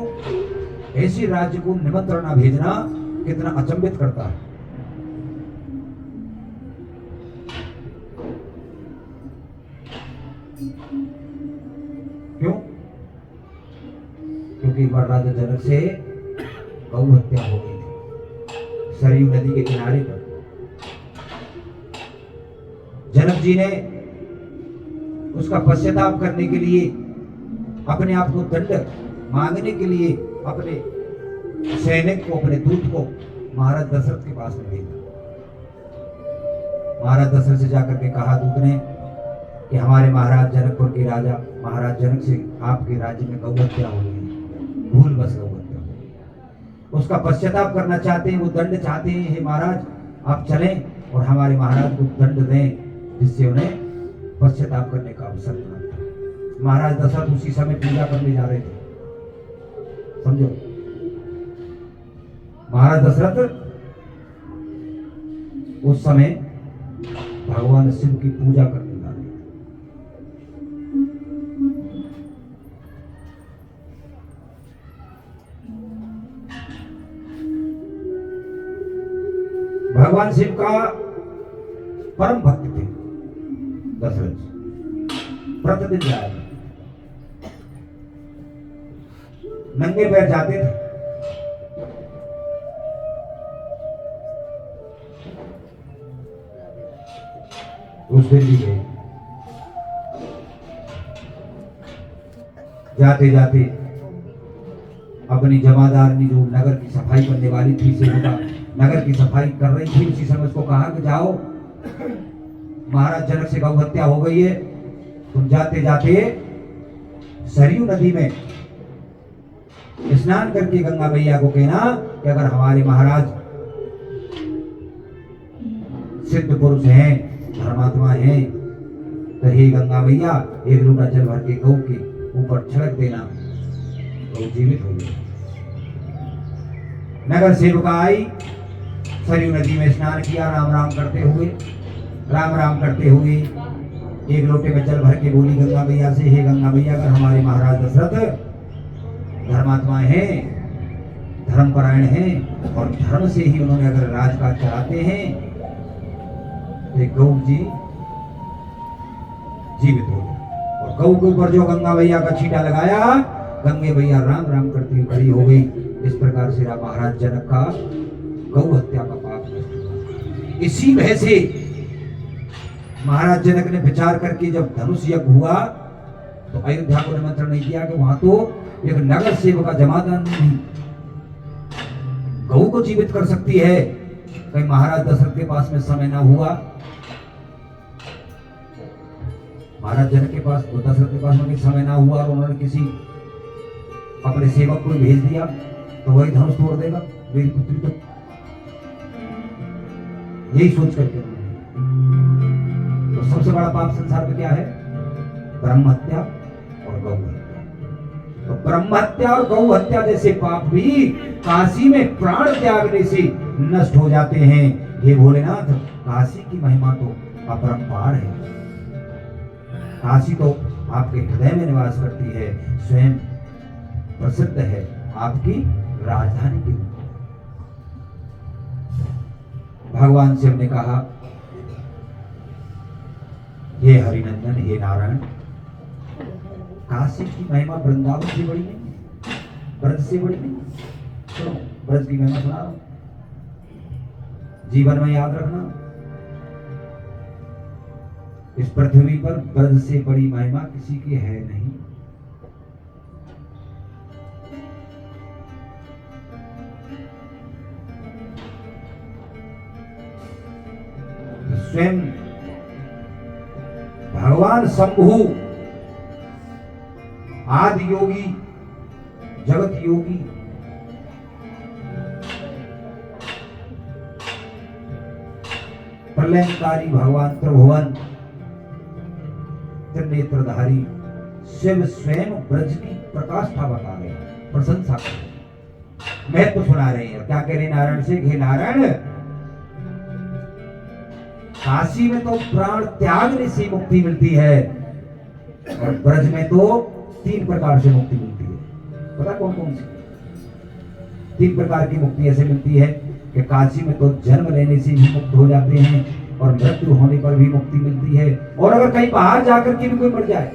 ऐसे राज्य को निमंत्रण न भेजना कितना अचंभित करता है। क्यों? क्योंकि एक बार राजा जनक से गौ हत्या हो गई थी सरयू नदी के किनारे पर। जनक जी ने उसका पश्चाताप करने के लिए, अपने आप को दंड मांगने के लिए अपने सैनिक को, अपने दूत को महाराज दशरथ के पास में भेजा। महाराज दशरथ से जाकर के कहा दूत ने कि हमारे महाराज जनकपुर के राजा महाराज जनक से आपके राज्य में गौ हत्या हो गई, भूल बस गौ हत्या हो गई। उसका पश्चाताप करना चाहते हैं, वो दंड चाहते हैं। हे महाराज, आप चलें और हमारे महाराज को दंड दें, जिससे उन्हें पश्चाताप करने का अवसर मिला। महाराज दशरथ उसी समय पूजा करने जा रहे थे। समझो, महाराज दशरथ उस समय भगवान शिव की पूजा करने जा रहे थे। भगवान शिव का परम भक्त थे दशरथ जी। प्रतिदिन जाए, नंगे पैर जाते थे। उस दिन भी गए। जाते जाते अपनी जमादारनी जो नगर की सफाई करने वाली थी, सेविका नगर की सफाई कर रही थी, उसी समय उसको कहा कि जाओ, महाराज जनक से गौ हत्या हो गई है, तुम जाते जाते सरयू नदी में स्नान करके गंगा मैया को कहना कि अगर हमारे महाराज सिद्ध पुरुष हैं, धर्मात्मा हैं, तो हे गंगा मैया, एक लोटा जल भर के गौ के ऊपर छिड़क देना, गौ जीवित हो गई। नगर सेवका आई, सरयू नदी में स्नान किया, राम राम करते हुए, राम राम करते हुए एक लोटे में जल भर के बोली गंगा मैया से, हे गंगा मैया, अगर हमारे महाराज दशरथ धर्मात्मा हैं, धर्मपरायण हैं और धर्म से ही उन्होंने अगर राजकाज चलाते हैं, तो गौ जी जीवित हो गए। और गौ के ऊपर जो गंगा मैया का छींटा लगाया, गंगे मैया राम राम करती हुई खड़ी हो गई। इस प्रकार से महाराज जनक का गौ हत्या का पाप नष्ट हुआ। इसी वजह से महाराज जनक ने विचार करके जब धनुष यज्ञ हुआ तो अयोध्या को निमंत्रण नहीं दिया कि वहां तो एक नगर सेवका जमादार नहीं गौ को जीवित कर सकती है। कहीं महाराज दशरथ के पास में समय ना हुआ, महाराज जनक के पास दशरथ के पास में समय ना हुआ और उन्होंने किसी अपने सेवक को भेज दिया तो वही धनुष तोड़ देगा मेरी पुत्री तो, यही सोच करके तो सबसे बड़ा पाप संसार में क्या है? ब्रह्म हत्या और गौ हत्या। तो ब्रह्म हत्या और गौ हत्या जैसे पाप भी काशी में प्राण त्यागने से नष्ट हो जाते हैं। हे भोलेनाथ, काशी की महिमा तो अपरंपार है। काशी तो आपके हृदय में निवास करती है, स्वयं प्रसिद्ध है आपकी राजधानी के रूप में। भगवान शिव ने कहा, हे हरिनंदन, हे नारायण, काशी की महिमा वृंदावन से बड़ी नहीं, ब्रज से बड़ी नहीं। सुनो, ब्रज की महिमा सुना रहा हूं, जीवन में याद रखना। इस पृथ्वी पर ब्रज से बड़ी महिमा किसी की है नहीं। स्वयं भगवान शंभु आदि योगी, जगत योगी, प्रलयकारी भगवान त्रिभुवन त्रिनेत्रधारी शिव स्वयं ब्रज की प्रकाष्ठा बता रहे हैं, प्रशंसा कर रहे हैं, महत्व सुना रहे हैं। क्या कह रहे नारायण से? हे नारायण, काशी में तो प्राण त्यागने से मुक्ति मिलती है और ब्रज में तो 3 प्रकार से मुक्ति मिलती है। पता कौन कौन सी? 3 प्रकार की मुक्ति ऐसे मिलती है कि काशी में तो जन्म लेने से भी मुक्त हो जाते हैं और मृत्यु होने पर भी मुक्ति मिलती है। और अगर कहीं बाहर जाकर के भी कोई मर जाए,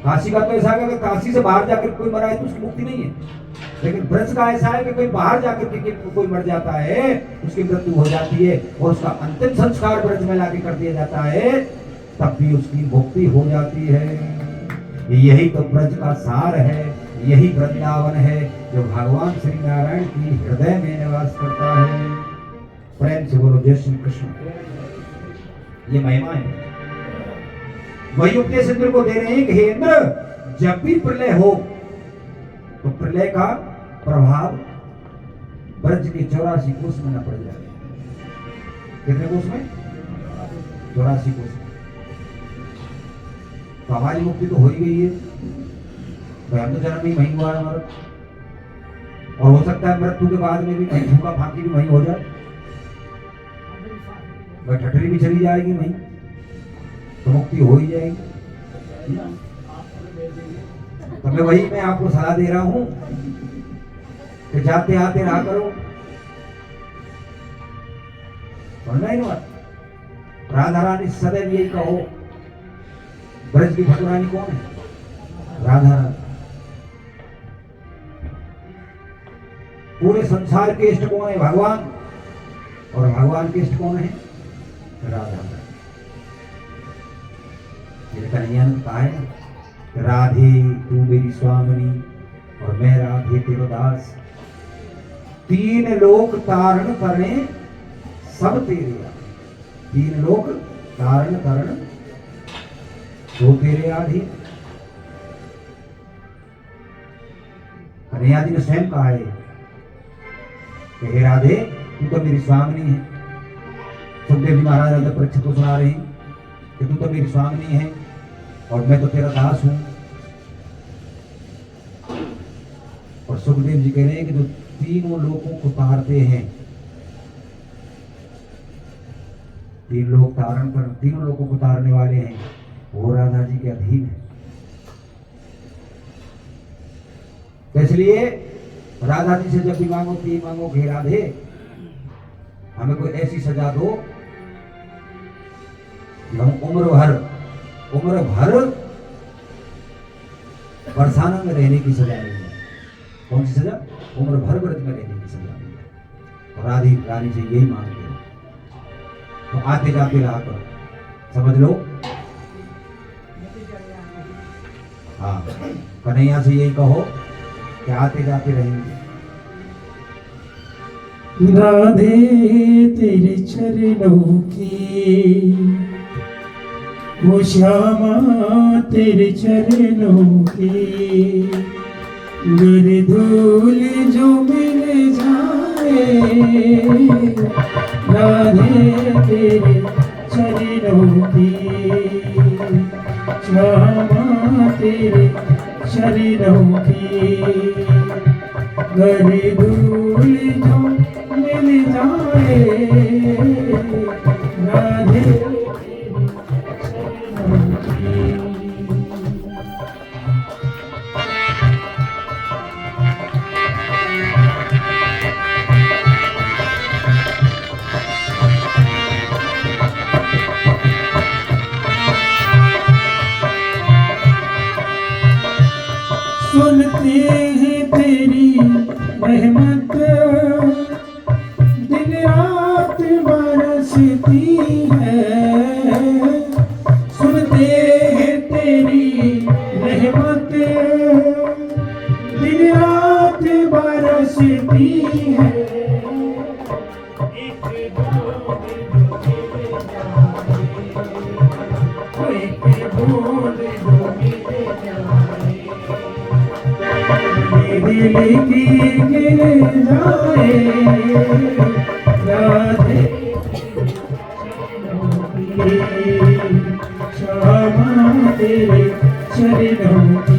काशी का तो ऐसा है कि काशी से बाहर जाकर कोई मरा है तो उसकी मुक्ति नहीं है, लेकिन ब्रज का ऐसा है कि कोई बाहर जाकर के कोई मर जाता है, उसकी मृत्यु हो जाती है और उसका अंतिम संस्कार ब्रज में लाके कर दिया जाता है, तब भी उसकी मुक्ति हो जाती है। यही तो ब्रज का सार है, यही वृंदावन है जो भगवान श्री नारायण की हृदय में निवास करता है। प्रेम से बोलो जय श्री कृष्ण। ये महिमा है। वही उपदेश इंद्र को दे रहे हैं कि हे इंद्र, जब भी प्रलय हो तो प्रलय का प्रभाव ब्रज के 84 कोस में न पड़ जाए। कितने कोस में? 84 कोस में। तो हमारी मुक्ति तो हो ही गई है, हम तो जन्म ही वहीं हुआ है हमारा, और हो सकता है मृत्यु के बाद में भी कहीं फूका फांकी भी वहीं हो जाए, वह ठठरी भी चली जाएगी वहीं, तो मुक्ति हो ही जाएगी। तो मैं आपको सलाह दे रहा हूं कि जाते आते रहा करो। समझना ही नहीं बात? राधा रानी सदैव यही कहो, ब्रज की ठाकुरानी कौन है? राधा रानी। पूरे संसार के इष्ट कौन है? भगवान। और भगवान के इष्ट कौन है? राधा रानी। कन्हैया ने कहा है, राधे तू मेरी स्वामिनी और मैं राधे तेरो दास, 3 लोक तारण करने सब तेरे। 3 लोक तारण करण तो तेरे आधीन। कन्हैया जी ने स्वयं कहा है कि हे राधे, तू तो मेरी स्वामिनी है। सुखदेव जी महाराज परीक्षित को सुना रहे हैं कि तू तो मेरी स्वामिनी है और मैं तो तेरा दास हूं। और सुखदेव जी कह रहे हैं कि जो 3 लोगों को तारते हैं, 3 लोग तारण कर 3 लोगों को तारने वाले हैं, वो राधा जी के अधीन है। तो इसलिए राधा जी से जब भी मांगो तो ये मांगो कि राधे, हमें कोई ऐसी सजा दो कि हम उम्र भर बरसाना में रहने की सजा नहीं है। कौन सी सजा? उम्र भर व्रत में रहने की सजा। तो राधी रानी से यही मांगते हो, तो आते जाते रहा करो, समझ लो। हाँ, कन्हैया से यही कहो कि आते जाते रहेंगे। राधे तेरे चरणों की, वो श्यामा तेरे चरणों की, गर धूल जो मिल जाए, राधे तेरे चरणों की, श्यामा तेरे चरणों की, गर धूल जो मिल जाए, राधे तेरे चरणों की। सुनते हैं तेरी रहमत, दिन रात बरसती है। सुनते हैं तेरी रहमत, दिन रात बरसती है। एक बूंद जो मिल जाए, एक बूंद जो मिल जाए, दिल की गिर जाए, राधे श्यामा तेरे चरणों की।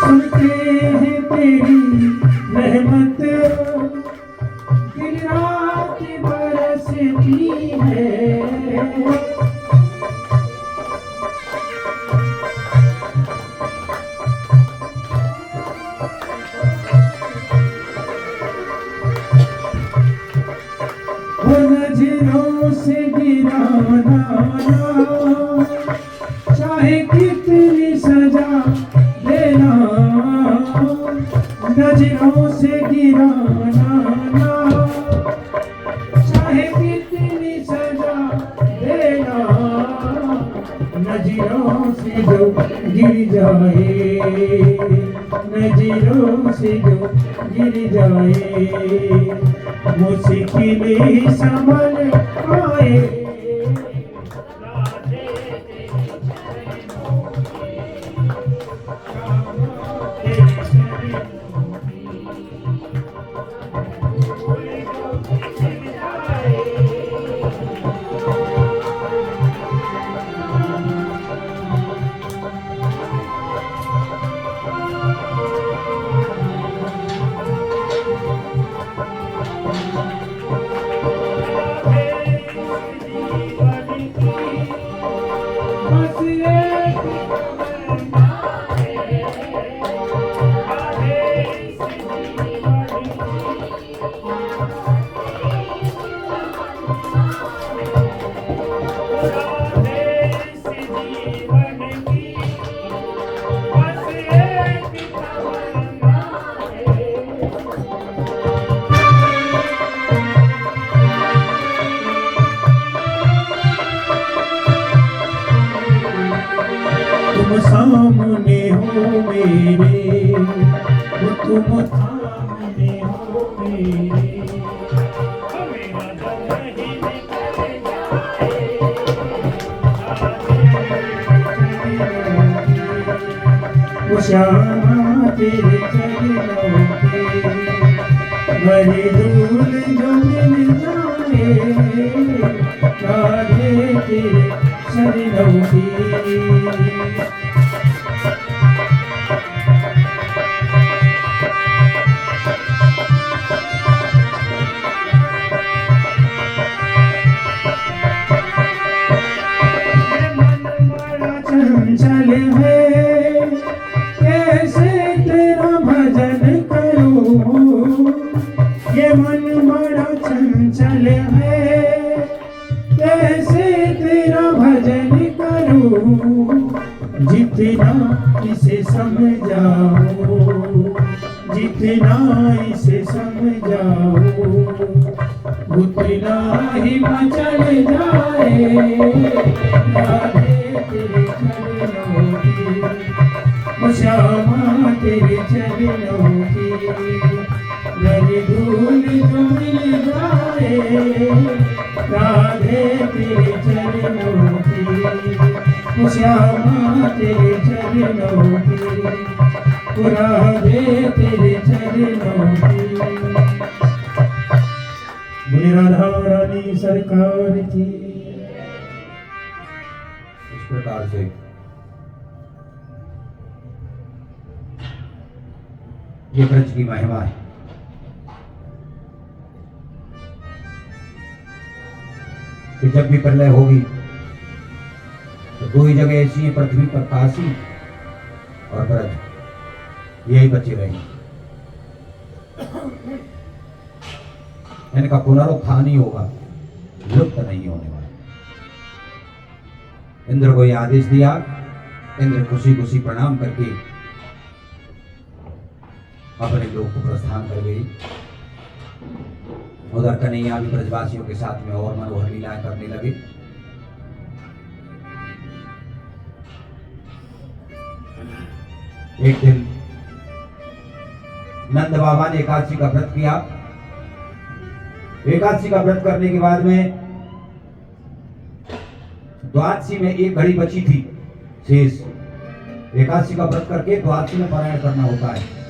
सुनते हैं तेरी रहमत, दिन रात बरसती है। वो नजरों से गिराना, चाहे कितनी सजा देना, नजरों से गिराना, चाहे कितनी सजा देना, नजरों से जो गिर जाए, नजरों से जो गिर जाए, मुश्किल संभल आए। तुम सामने हो मेरे, तुम सामने हो मेरे, मेरा दम ही निकल जाए, वो श्यामा तेरे चरणों के, मेरी धूल जो मिल जाए, राधे तेरे चरणों की। जितना इसे समझाओ, जितना इसे समझाओ, उतना ही मचल जाए राधे तेरे चरणों की, ओ श्यामा तेरे चरणों की धनी धूल जो मिल जाए राधे तेरे चरणों की, ओ श्यामा तेरे चरणों की, ओ राधे तेरे चरणों की। बोले राधा रानी सरकार की। इस प्रकार से ये ब्रज की महिमा है। कि जब भी प्रलय होगी तो दो ही जगह ऐसी है पृथ्वी पर, काशी और ब्रज, यही बचे रहेंगे। इनका पुनरुत्थान ही होगा, लुप्त नहीं होने वाला। इंद्र को यह आदेश दिया, इंद्र खुशी खुशी प्रणाम करके अपने लोक को प्रस्थान कर गई। उधर कन्हैया भी ब्रजवासियों के साथ में और मनोहर लीलाएं करने लगे। एक दिन नंद बाबा ने एकादशी का व्रत किया। एकादशी का व्रत करने के बाद में द्वादशी में एक घड़ी बची थी शेष। एकादशी का व्रत करके द्वादशी में पारायण करना होता है।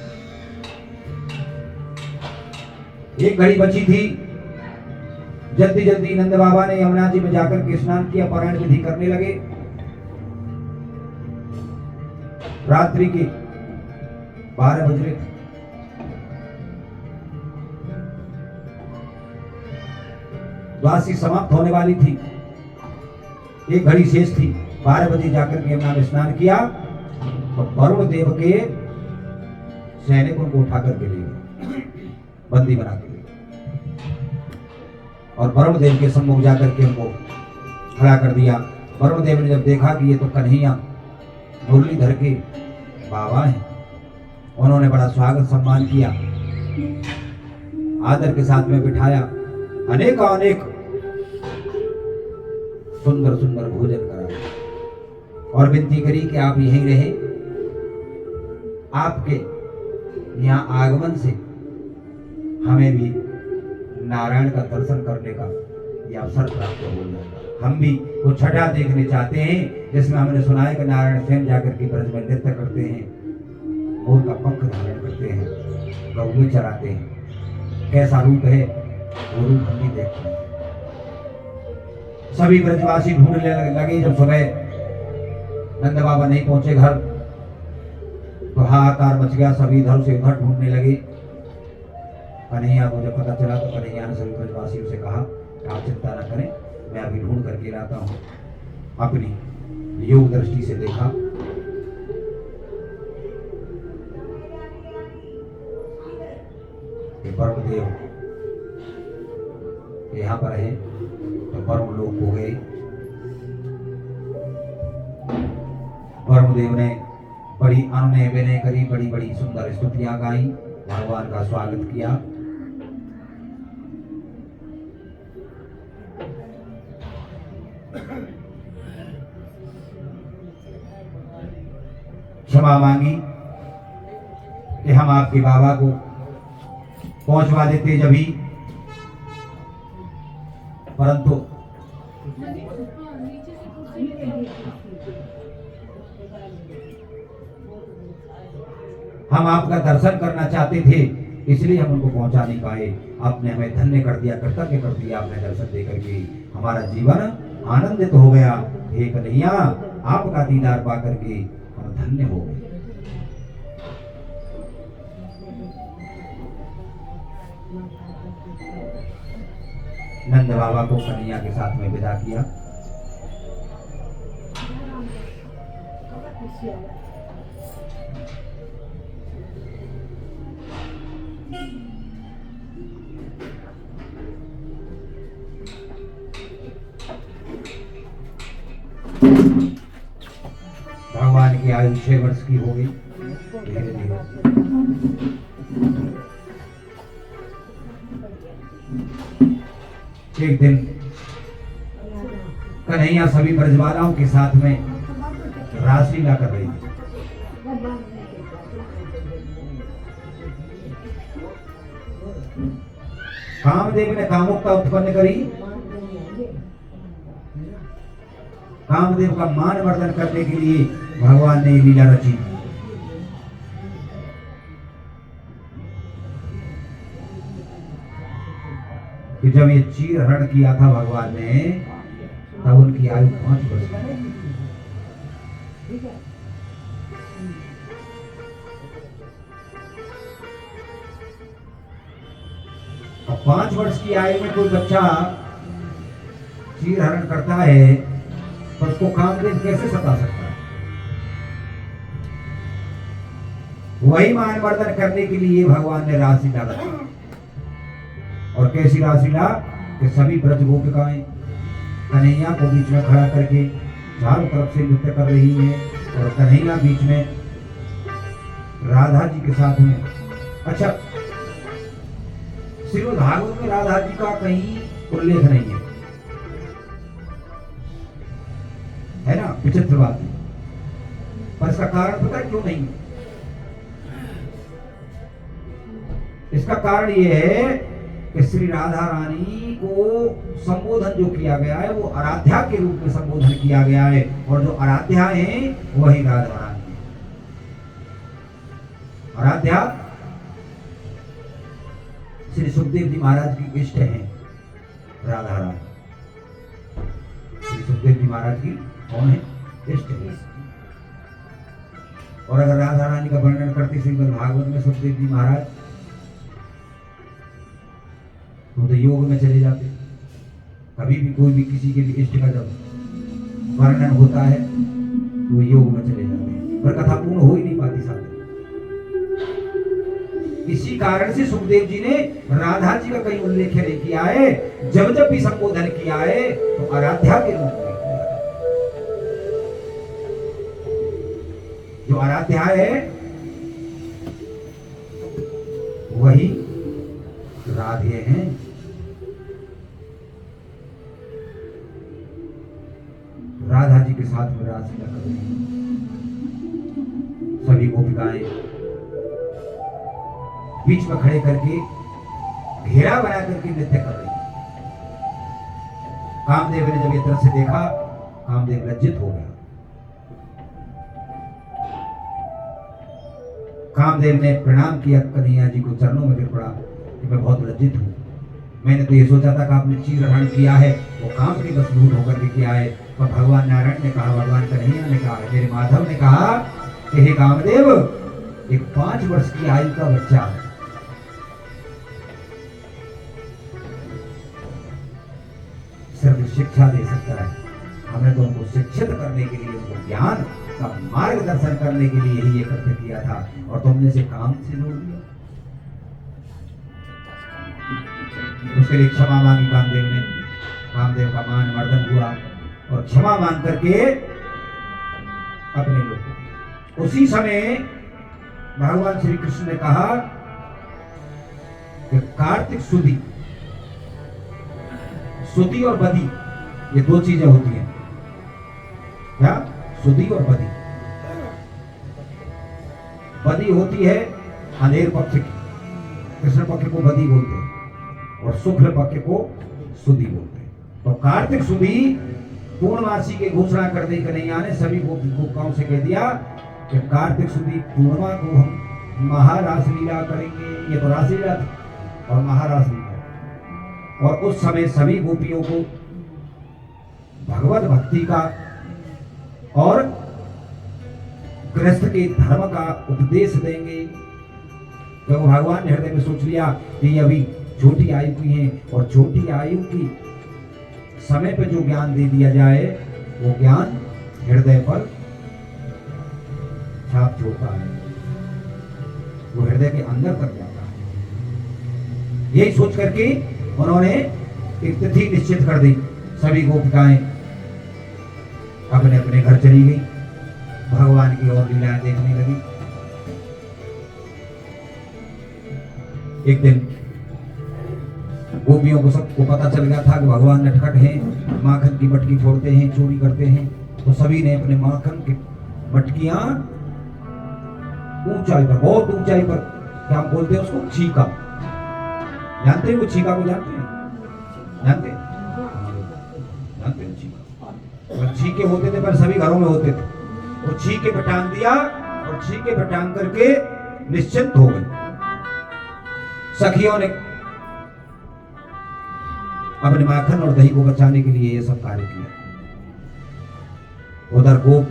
एक घड़ी बची थी। जल्दी जल्दी नंद बाबा ने यमुना जी में जाकर के स्नान किया, पारायण विधि करने लगे। रात्रि के 12 बज रहे थे। द्वादशी समाप्त होने वाली थी, एक घड़ी शेष थी। 12 बजे जाकर के यमुना में स्नान किया तो वरुण देव के सैनिक उनको उठा करके ले गए, बंदी बना के। और वरुण देव के सम्मुख जाकर के उनको खड़ा कर दिया। वरुण देव ने जब देखा कि ये तो कन्हैया मुरलीधर के बाबा हैं, उन्होंने बड़ा स्वागत सम्मान किया, आदर के साथ में बिठाया, अनेक सुंदर सुंदर भोजन कराया और विनती करी कि आप यहीं रहे। आपके यहाँ आगमन से हमें भी नारायण का दर्शन करने का ये अवसर प्राप्त हो जाएगा। हम भी वो छठा देखने चाहते हैं जिसमें हमने सुना है कि नारायण स्वयं जाकर के ब्रज में नृत्य करते हैं, मोर का पंख धारण करते हैं, गौएं चराते हैं। कैसा रूप है वो रूप हम भी देखते हैं। सभी ब्रजवासी ढूंढने लगे। जब सुबह नंद बाबा नहीं पहुंचे घर तो हाहाकार मच गया। सभी इधर से उधर ढूंढने लगे। कन्हैया को जब पता चला तो कन्हैया ने सभी ब्रजवासियों से कहा आप चिंता न करें, मैं अभी ढूंढ करके लाता हूँ। अपनी योग दृष्टि से देखा कि वरुण देव यहाँ पर है तो वरुण लोक हो गए। वरुण देव ने बड़ी अनुनय विनय करी, बड़ी बड़ी सुंदर स्तुतियां गाई, भगवान का स्वागत किया। क्षमा मांगी कि हम आपके बाबा को पहुंचवा देते जभी, परंतु हम आपका दर्शन करना चाहते थे, इसलिए हम उनको पहुंचा नहीं पाए। आपने हमें धन्य कर दिया, कृतज्ञ कर दिया। आपने दर्शन देकर के हमारा जीवन आनंदित हो गया। हे कन्हैया, आपका दीदार पा करके हम धन्य हो गए। नंद बाबा को कन्हैया के साथ में विदा किया। की आयु 6 वर्ष की हो गई। धीरे धीरे एक दिन कन्हैया सभी ब्रजबालाओं के साथ में रासलीला कर रही थी। कामदेव ने कामुकता उत्पन्न करी। कामदेव का मान वर्धन करने के लिए भगवान ने लीला रची। कि जब ये चीर हरण किया था भगवान ने, तब उनकी आयु 5 वर्ष की। अब 5 वर्ष की आयु में कोई बच्चा चीर हरण करता है तो उसको कामदेव कैसे सता सकता है? वही मान वर्धन करने के लिए भगवान ने रासलीला रची। और कैसी रासलीला कि सभी ब्रज गोपिकाएं कन्हैया को बीच में खड़ा करके चारों तरफ से नृत्य कर रही हैं और कन्हैया बीच में राधा जी के साथ में। अच्छा, श्रीमद् भागवत में राधा जी का कहीं उल्लेख नहीं है ना? विचित्र बात है। पर इसका कारण पता है क्यों नहीं? इसका कारण यह है कि श्री राधा रानी को संबोधन जो किया गया है वो आराध्या के रूप में संबोधन किया गया है, और जो आराध्या है वही राधा रानी है। आराध्या श्री सुखदेव जी महाराज की इष्ट है राधा रानी। श्री सुखदेव जी महाराज की कौन है? इष्ट है। और अगर राधा रानी का वर्णन करते श्रीमद् भागवत में सुखदेव जी महाराज तो योग में चले जाते। कभी भी कोई भी किसी के भी इष्ट का जब वर्णन होता है तो योग में चले जाते हैं, पर कथा पूर्ण हो ही नहीं पाती साथ। इसी कारण से सुखदेव जी ने राधा जी का कहीं उल्लेख नहीं किया है। जब जब भी संबोधन किया है तो आराध्या के रूप में। जो आराध्या है वही राधे हैं। राधा जी के साथ में रासलीला कर रही हैं। सभी गोपिकाएं बीच में खड़े करके घेरा बना करके नृत्य कर रही हैं। कामदेव ने जब ये तरह से देखा, कामदेव लज्जित हो गया। कामदेव ने प्रणाम किया कन्हैया जी को, चरणों में गिर पड़ा कि मैं बहुत लज्जित हूँ। मैंने तो ये सोचा था कि आपने चीर हरण किया है वो काम की मजबूर होकर के किया है, पर भगवान नारायण ने कहा, भगवान कन्हैया ने कहा, मेरे माधव ने कहा कि हे कामदेव, एक 5 वर्ष की आयु का बच्चा सिर्फ शिक्षा दे सकता है। हमने तो उनको शिक्षित करने के लिए, उनको ज्ञान का मार्गदर्शन करने के लिए ही ये कृत्य किया था, और तुमने से काम से जोड़ दिया। उसके लिए क्षमा मांगी कामदेव ने। कामदेव का मान मर्दन हुआ और क्षमा मांग करके अपने लोग। उसी समय भगवान श्री कृष्ण ने कहा कि कार्तिक सुदी, सुदी और बदी ये 2 चीजें होती हैं। क्या? सुदी और बदी। बदी होती है अंधेर पक्ष की, कृष्ण पक्ष को बदी बोलते हैं, और शुक्ल पक्ष को सुदी बोलते हैं। तो कार्तिक सुदी पूर्णमासी की घोषणा कर दी कन्हैया ने। सभी गोपिकाओं से कह दिया कि कार्तिक सुदी पूर्णिमा को हम महारासलीला करेंगे। ये तो रासलीला थी और महारासलीला, और उस समय सभी गोपियों को भगवत भक्ति का और गृहस्थ के धर्म का उपदेश देंगे। तो भगवान ने हृदय में सोच लिया कि अभी छोटी आयु की हैं, और छोटी आयु की समय पे जो ज्ञान दे दिया जाए वो ज्ञान हृदय पर छाप छोड़ता है, वो हृदय के अंदर तक जाता है। यही सोच करके उन्होंने एक तिथि निश्चित कर दी। सभी गोपिकाएं अपने अपने घर चली गई। भगवान की और लीलाएं देखने लगी। एक दिन गोपियों को सबको पता चल गया था कि भगवान नटखट हैं, माखन की मटकी फोड़ते हैं, चोरी करते हैं। तो सभी ने अपने माखन की मटकियां ऊंचाई पर, बहुत ऊंचाई पर, क्या हम बोलते हैं उसको, छीका। जानते हैं वो छीका को? जानते हैं? जानते हैं? जानते हैं छीका? और छीके होते थे पर सभी घरों में होते थे। वो छीके पे टांग दिया और छीके पे टांग करके निश्चिंत हो गई। सखियों ने अपने माखन और दही को बचाने के लिए ये सब कार्य किया। उधर गोप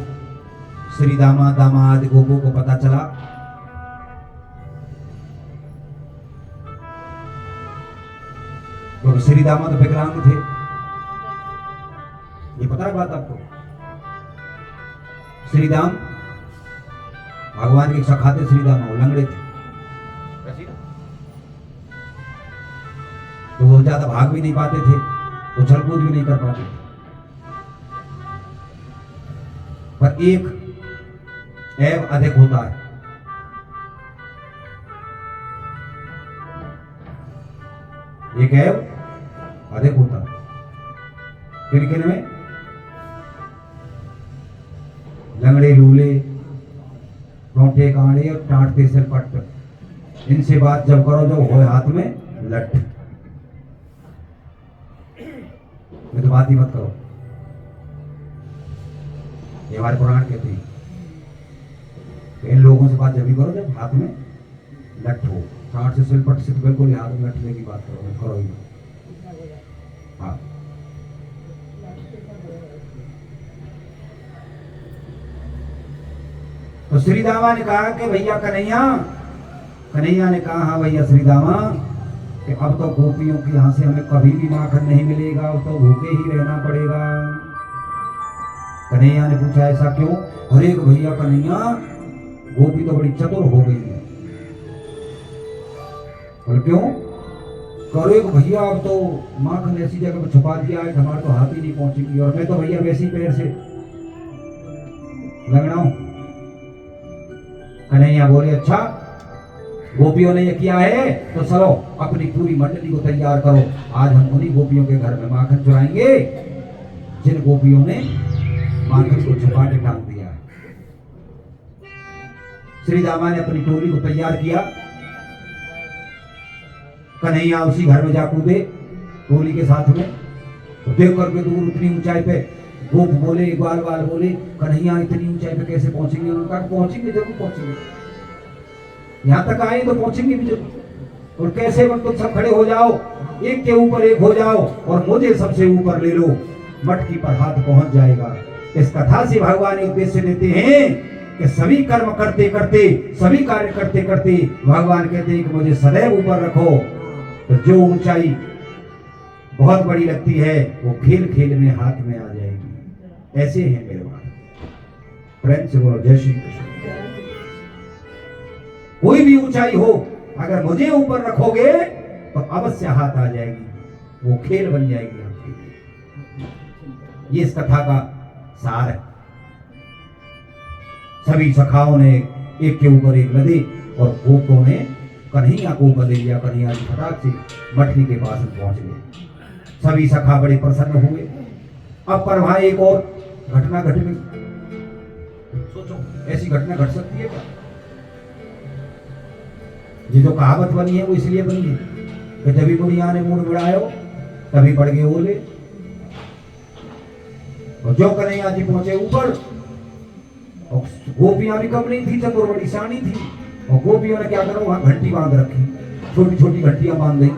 श्री दामाद गोपों को पता चला तो श्री दामाद विकलांग थे। ये पता है बात आपको? श्री दाम भगवान के सखा थे। श्री दाम लंगड़े थे तो वो ज्यादा भाग भी नहीं पाते थे, उछल कूद भी नहीं कर पाते थे। पर एक ऐब अधिक होता है। एक ऐब अधिक होता है। किन किन में? लंगड़े लूले, टोंटे कांड़े और टांटते सिर पट। इनसे बात जब करो जब हो हाथ में लठ। मैं तो बात ही मत करो। ये हमारे पुराण कहते हैं तो इन लोगों से बात जब भी करो जब हाथ में लठ हो। टाट से सिलपट से तो बिल्कुल हाथ में लठने की बात करो ही। हाँ, तो श्री दामा ने कहा कि भैया कन्हैया ने कहा हाँ भैया श्री दामा कि अब तो गोपियों के यहाँ से हमें कभी भी माखन नहीं मिलेगा, अब तो भूखे ही रहना पड़ेगा। कन्हैया ने पूछा ऐसा क्यों? अरे भैया कन्हैया गोपी तो बड़ी चतुर हो गई है। और क्यों? करे भैया अब तो माखन ऐसी जगह पर छुपा दिया है हमारे तो हाथ ही नहीं पहुंचेगी, और मैं तो भैया वैसे ही पैर से लगना हूं। कन्हैया बोले अच्छा गोपियों ने ये किया है तो चलो अपनी पूरी मंडली को तैयार करो, आज हम उन्हीं गोपियों के घर में माखन चुराएंगे जिन गोपियों ने माखन को छुपा के टांग दिया है। श्री दामा ने अपनी टोली को तैयार किया। कन्हैया उसी घर में जा कूदे टोली के साथ में। तो देख करके दूर उतनी ऊंचाई पे गोप बोले, ग्वाल बोले कन्हैया इतनी ऊंचाई पे कैसे पहुंचेंगे? उन्होंने कहा पहुंचेंगे, जरूर पहुंचेंगे, यहां तक आए तो पहुंचेंगे भी जरूर। और कैसे? तुम सब खड़े हो जाओ, एक के ऊपर एक हो जाओ और मुझे सबसे ऊपर ले लो, मटकी पर हाथ पहुंच जाएगा। इस कथा से भगवान उद्देश्य देते हैं कि सभी कर्म करते करते, सभी कार्य करते करते भगवान कहते हैं कि मुझे सदैव ऊपर रखो। तो जो ऊंचाई बहुत बड़ी लगती है वो खेल खेल में हाथ में आ जाएगी। ऐसे हैं मेरे बात। प्रेम से बोलो जय श्री कृष्ण। कोई भी ऊंचाई हो अगर मुझे ऊपर रखोगे तो अवश्य हाथ आ जाएगी, वो खेल बन जाएगी आपके लिए। ये इस कथा का सार है। सभी सखाओं ने एक के ऊपर एक लदे और गोपों ने कन्हैया को ऊपर ले लिया। कन्हैया जी फटाक से मटकी के पास पहुंच गए। सभी सखा बड़े प्रसन्न हुए। अब पर वहां एक और घटना घट गई। सोचो ऐसी घटना घट सकती है क्या? ये जो कहावत बनी है वो इसलिए बनी है कि जब भी बुढ़िया ने मुंह बढ़ायो तभी पड़ गए ओले। और जो कन्हैया जी पहुंचे ऊपर, और गोपियां भी कम नहीं थी, चतुर बड़ी शानी थी। और गोपियों ने क्या करा, वहां घंटी बांध रखी, छोटी छोटी घंटियां बांध दी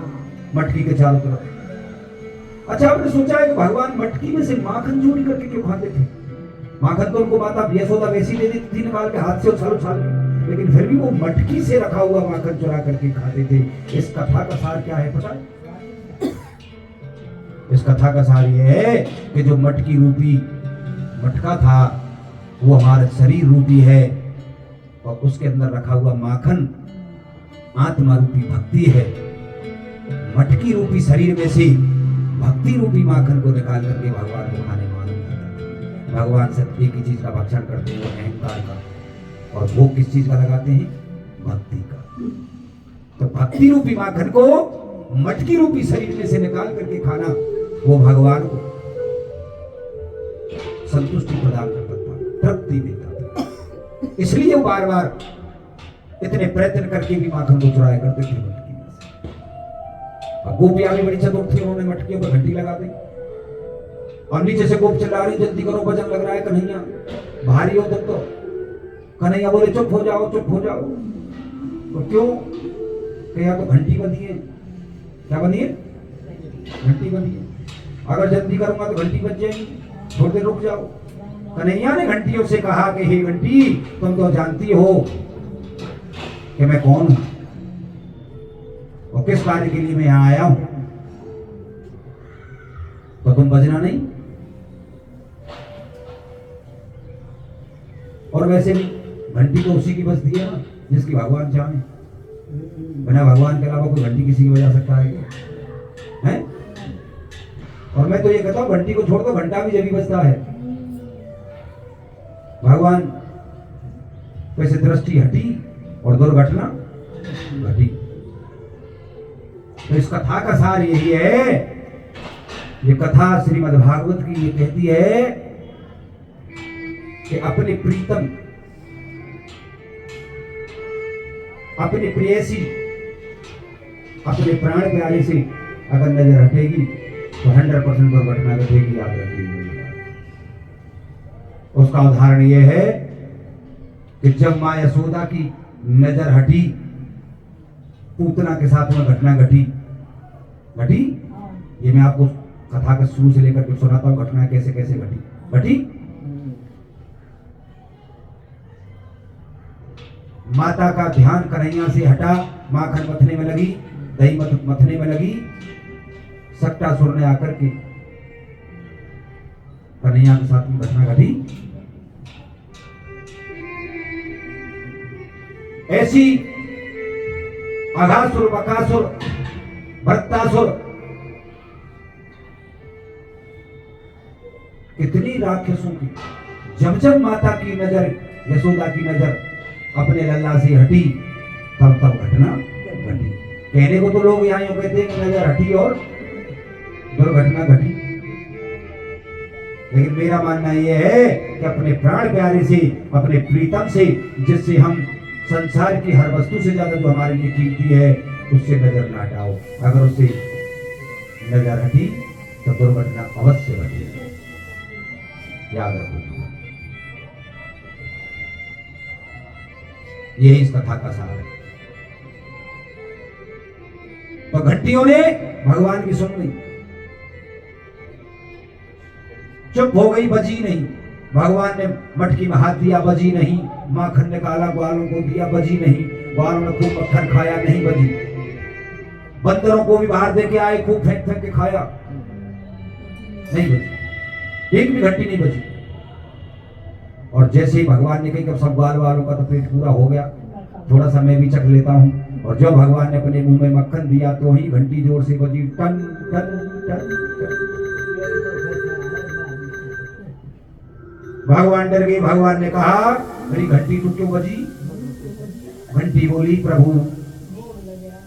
मटकी के चारों तरफ। अच्छा, आपने सोचा है कि भगवान मटकी में से माखन चोरी करके क्यों खाते थे? माखन तो उनको माता यशोदा वैसी दे देती थी निकाल के हाथ से उछाल उछाल के, लेकिन फिर भी वो मटकी से रखा हुआ माखन चुरा करके खाते थे। इस कथा का सार क्या है पता है? इस कथा का सार ये है कि जो मटकी रूपी मटका था वो हमारा शरीर रूपी है, और उसके अंदर रखा हुआ माखन आत्मा रूपी भक्ति है। मटकी रूपी शरीर में से भक्ति रूपी माखन को निकाल करके भगवान को खाने मालूम भगवान से एक ही चीज का भक्षण करते हैं, वो अहंकार का, और भोग किस चीज का लगाते हैं? भक्ति का। तो भक्ति रूपी माखन को मटकी रूपी शरीर में से निकाल करके खाना, वो भगवान को संतुष्टि प्रदान करता था, तृप्ति देता था। इसलिए वो बार बार इतने प्रयत्न करके भी माखन को चुराया करते थे मटकी में से। और गोपियां भी बड़ी चतुर थी, उन्होंने मटकियों पर घंटी लगा दी और नीचे से गोप चिल्ला रही, जल्दी करो भजन लग रहा है, कन्हैया भारी हो तुम तो। कन्हैया बोले चुप हो जाओ, चुप हो जाओ। तो क्यों? क्या तो घंटी बंधी है। क्या बंधी है? घंटी बंधी है। अगर जल्दी करूंगा तो घंटी बज जाएगी, थोड़ी देर रुक जाओ। कन्हैया ने घंटियों से कहा कि हे घंटी, तुम तो जानती हो कि मैं कौन हूं और किस कार्य के लिए मैं यहां आया हूं, तो तुम बजना नहीं। और वैसे भी घंटी तो उसी की बजती है ना जिसकी भगवान चाहे। बिना भगवान के अलावा कोई घंटी किसी की बजा सकता है क्या? है? और मैं तो ये कहता हूं घंटी को छोड़ दो, घंटा भी जब भी बजता है। भगवान वैसे दृष्टि हटी और दुर्घटना घटी। तो इस कथा का सार यही है, ये कथा श्रीमद् भागवत की ये कहती है कि अपने प्रीतम, अपने प्रेयसी, अपने प्राण प्यारे से अगर नजर हटेगी तो 100% दुर्घटना घटेगी, याद रखिए। उसका उदाहरण यह है कि जब मां यशोदा की नजर हटी, पूतना के साथ में घटना घटी। ये मैं आपको कथा के शुरू से लेकर के सुनाता हूं, घटना कैसे कैसे घटी। माता का ध्यान कन्हैया से हटा, माखन मथने में लगी, दही मथने में लगी। सक्टासुर ने आकर के कन्हैया के साथ में घटना घटी। ऐसी अघासुर, बकासुर, भक्तासुर, कितनी राक्षसों की, जब जब माता की नजर, यशोदा की नजर अपने लल्ला से हटी, तब तब घटना घटी। कहने को तो लोग यहाँ यूं कहते हैं कि नजर हटी और दुर्घटना घटी, लेकिन मेरा मानना यह है कि अपने प्राण प्यारे से, अपने प्रीतम से, जिससे हम संसार की हर वस्तु से ज्यादा जो हमारे लिए कीमती है, उससे नजर ना हटाओ। अगर उससे नजर हटी तो दुर्घटना अवश्य घटेगी, याद रखो। यही इस कथा का सार है। तो घंटियों ने भगवान की सुन ली, चुप हो गई, बजी नहीं। भगवान ने मटकी में हाथ दिया, बजी नहीं। माखन निकाला, ग्वालों को दिया, बजी नहीं। ग्वालों ने खूब मक्खन खाया, नहीं बजी। बंदरों को भी बाहर देके आए, खूब फेंक फेंक के खाया, नहीं बजी, एक भी घंटी नहीं बजी। और जैसे ही भगवान ने कही कि सब ग्वाल वालों का तो पेट पूरा हो गया, थोड़ा सा मैं भी चख लेता हूँ, और जब भगवान ने अपने मुंह में मक्खन दिया तो ही घंटी जोर से बजी, टन टन टन टन। भगवान डर गए। भगवान ने कहा, मेरी घंटी तो क्यों बजी? घंटी बोली, प्रभु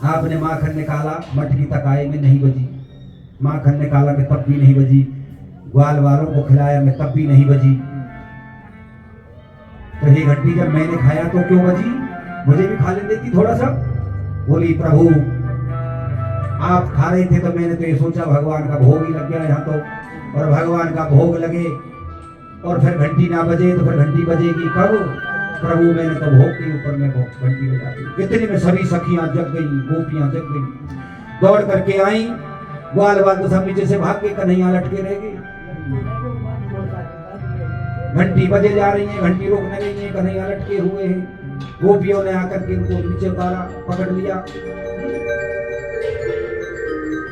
आपने माखन निकाला, मटकी तक आए में नहीं बजी। माखन निकाला मैं तब भी नहीं बजी। ग्वाल वालों को खिलाया मैं तब भी नहीं बजी। तो ये घंटी जब मैंने खाया तो क्यों बजी? मुझे भी खा लेने देती थोड़ा सा। बोली, प्रभु आप खा रहे थे तो मैंने तो ये सोचा भगवान का भोग ही लग गया यहाँ तो, और भगवान का भोग लगे और फिर घंटी ना बजे तो फिर घंटी बजेगी कब? प्रभु मैंने तो भोग के ऊपर में घंटी बजा दी। इतने में सभी सखियां जग गई, गोपियां जग गई, दौड़ करके आई। ग्वाल वाल तो सब नीचे से भाग के, कन्हैया लटके रह गए। घंटी बजे जा रही है, घंटी रोकने रही है, कन्हैया लटके हुए हैं। गोपियों ने आकर के इनको नीचे उतारा, पकड़ लिया।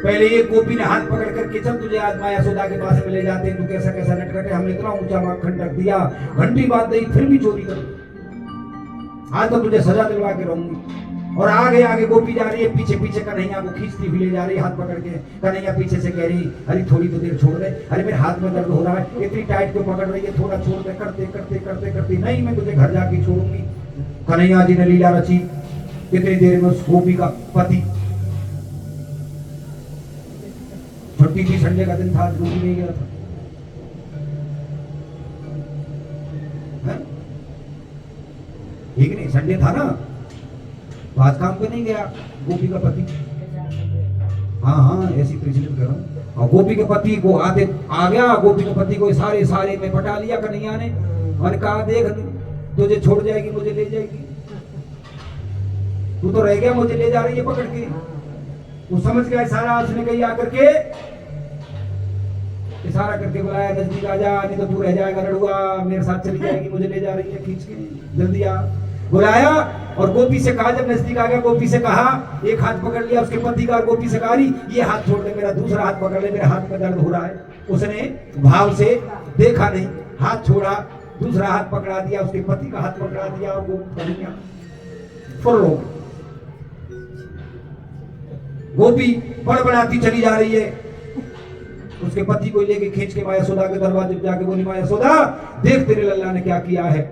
पहले एक गोपी ने हाथ पकड़ करके, चल तुझे आज माँ यशोदा के पास में ले जाते हैं, तू कैसा कैसा नटखट है, हमने इतना ऊंचा माखन रख दिया, घंटी बात नहीं, फिर भी चोरी कर, आज तो तुझे सजा दिलवा के रहूंगी। और आगे आगे गोपी जा रही है, पीछे पीछे कन्हैया को खींचती हुई ले जा रही है हाथ पकड़ के। कन्हैया पीछे से कह रही, अरे थोड़ी तो देर छोड़ दे, अरे मेरे हाथ में दर्द हो रहा है, इतनी टाइट क्यों पकड़ रही है, थोड़ा छोड़ दे। करते करते करते करते, नहीं मैं तुझे घर जाके छोड़ूंगी। कन्हैया जी ने लीला रची। कितनी देर में उस गोपी का पति, छुट्टी थी, संडे का दिन था, गोपी नहीं गया था। ठीक नहीं, संडे था ना, तो आज काम पे नहीं गया गोपी का पति। हाँ हाँ, ऐसी प्रचलित कर रहा हूँ। और गोपी के पति को आते आ गया, गोपी के पति को सारे सारे में पटा लिया कन्हैया ने और कहा, देख तुझे छोड़ जाएगी, मुझे ले जाएगी, तू तो रह गया, मुझे ले जा रही है पकड़ के। वो समझ गया इशारा, उसने कही आकर के इशारा करके बुलाया, नजदीक आ जा, नहीं तो तू रह जाएगा लड़ुआ, मेरे साथ चली जाएगी, मुझे ले जा रही है खींच के, जल्दी आ। बुलाया और गोपी से कहा, जब नजदीक आ गया गोपी से कहा, एक हाथ पकड़ लिया उसके पति का, गोपी से कहा, ये हाथ छोड़ दे, मेरा दूसरा हाथ पकड़ ले, मेरे हाथ में दर्द हो रहा है। उसने भाव से देखा नहीं, हाथ छोड़ा, दूसरा हाथ पकड़ा दिया, उसके पति का हाथ पकड़ा दिया और वो कन्हैया फुर हो गई। गोपी बड़बड़ाती चली जा रही है, उसके पति को लेके खींच के माया यशोदा के दरवाजे पे जाके बोली, माया यशोदा देख तेरे लल्ला ने क्या किया है,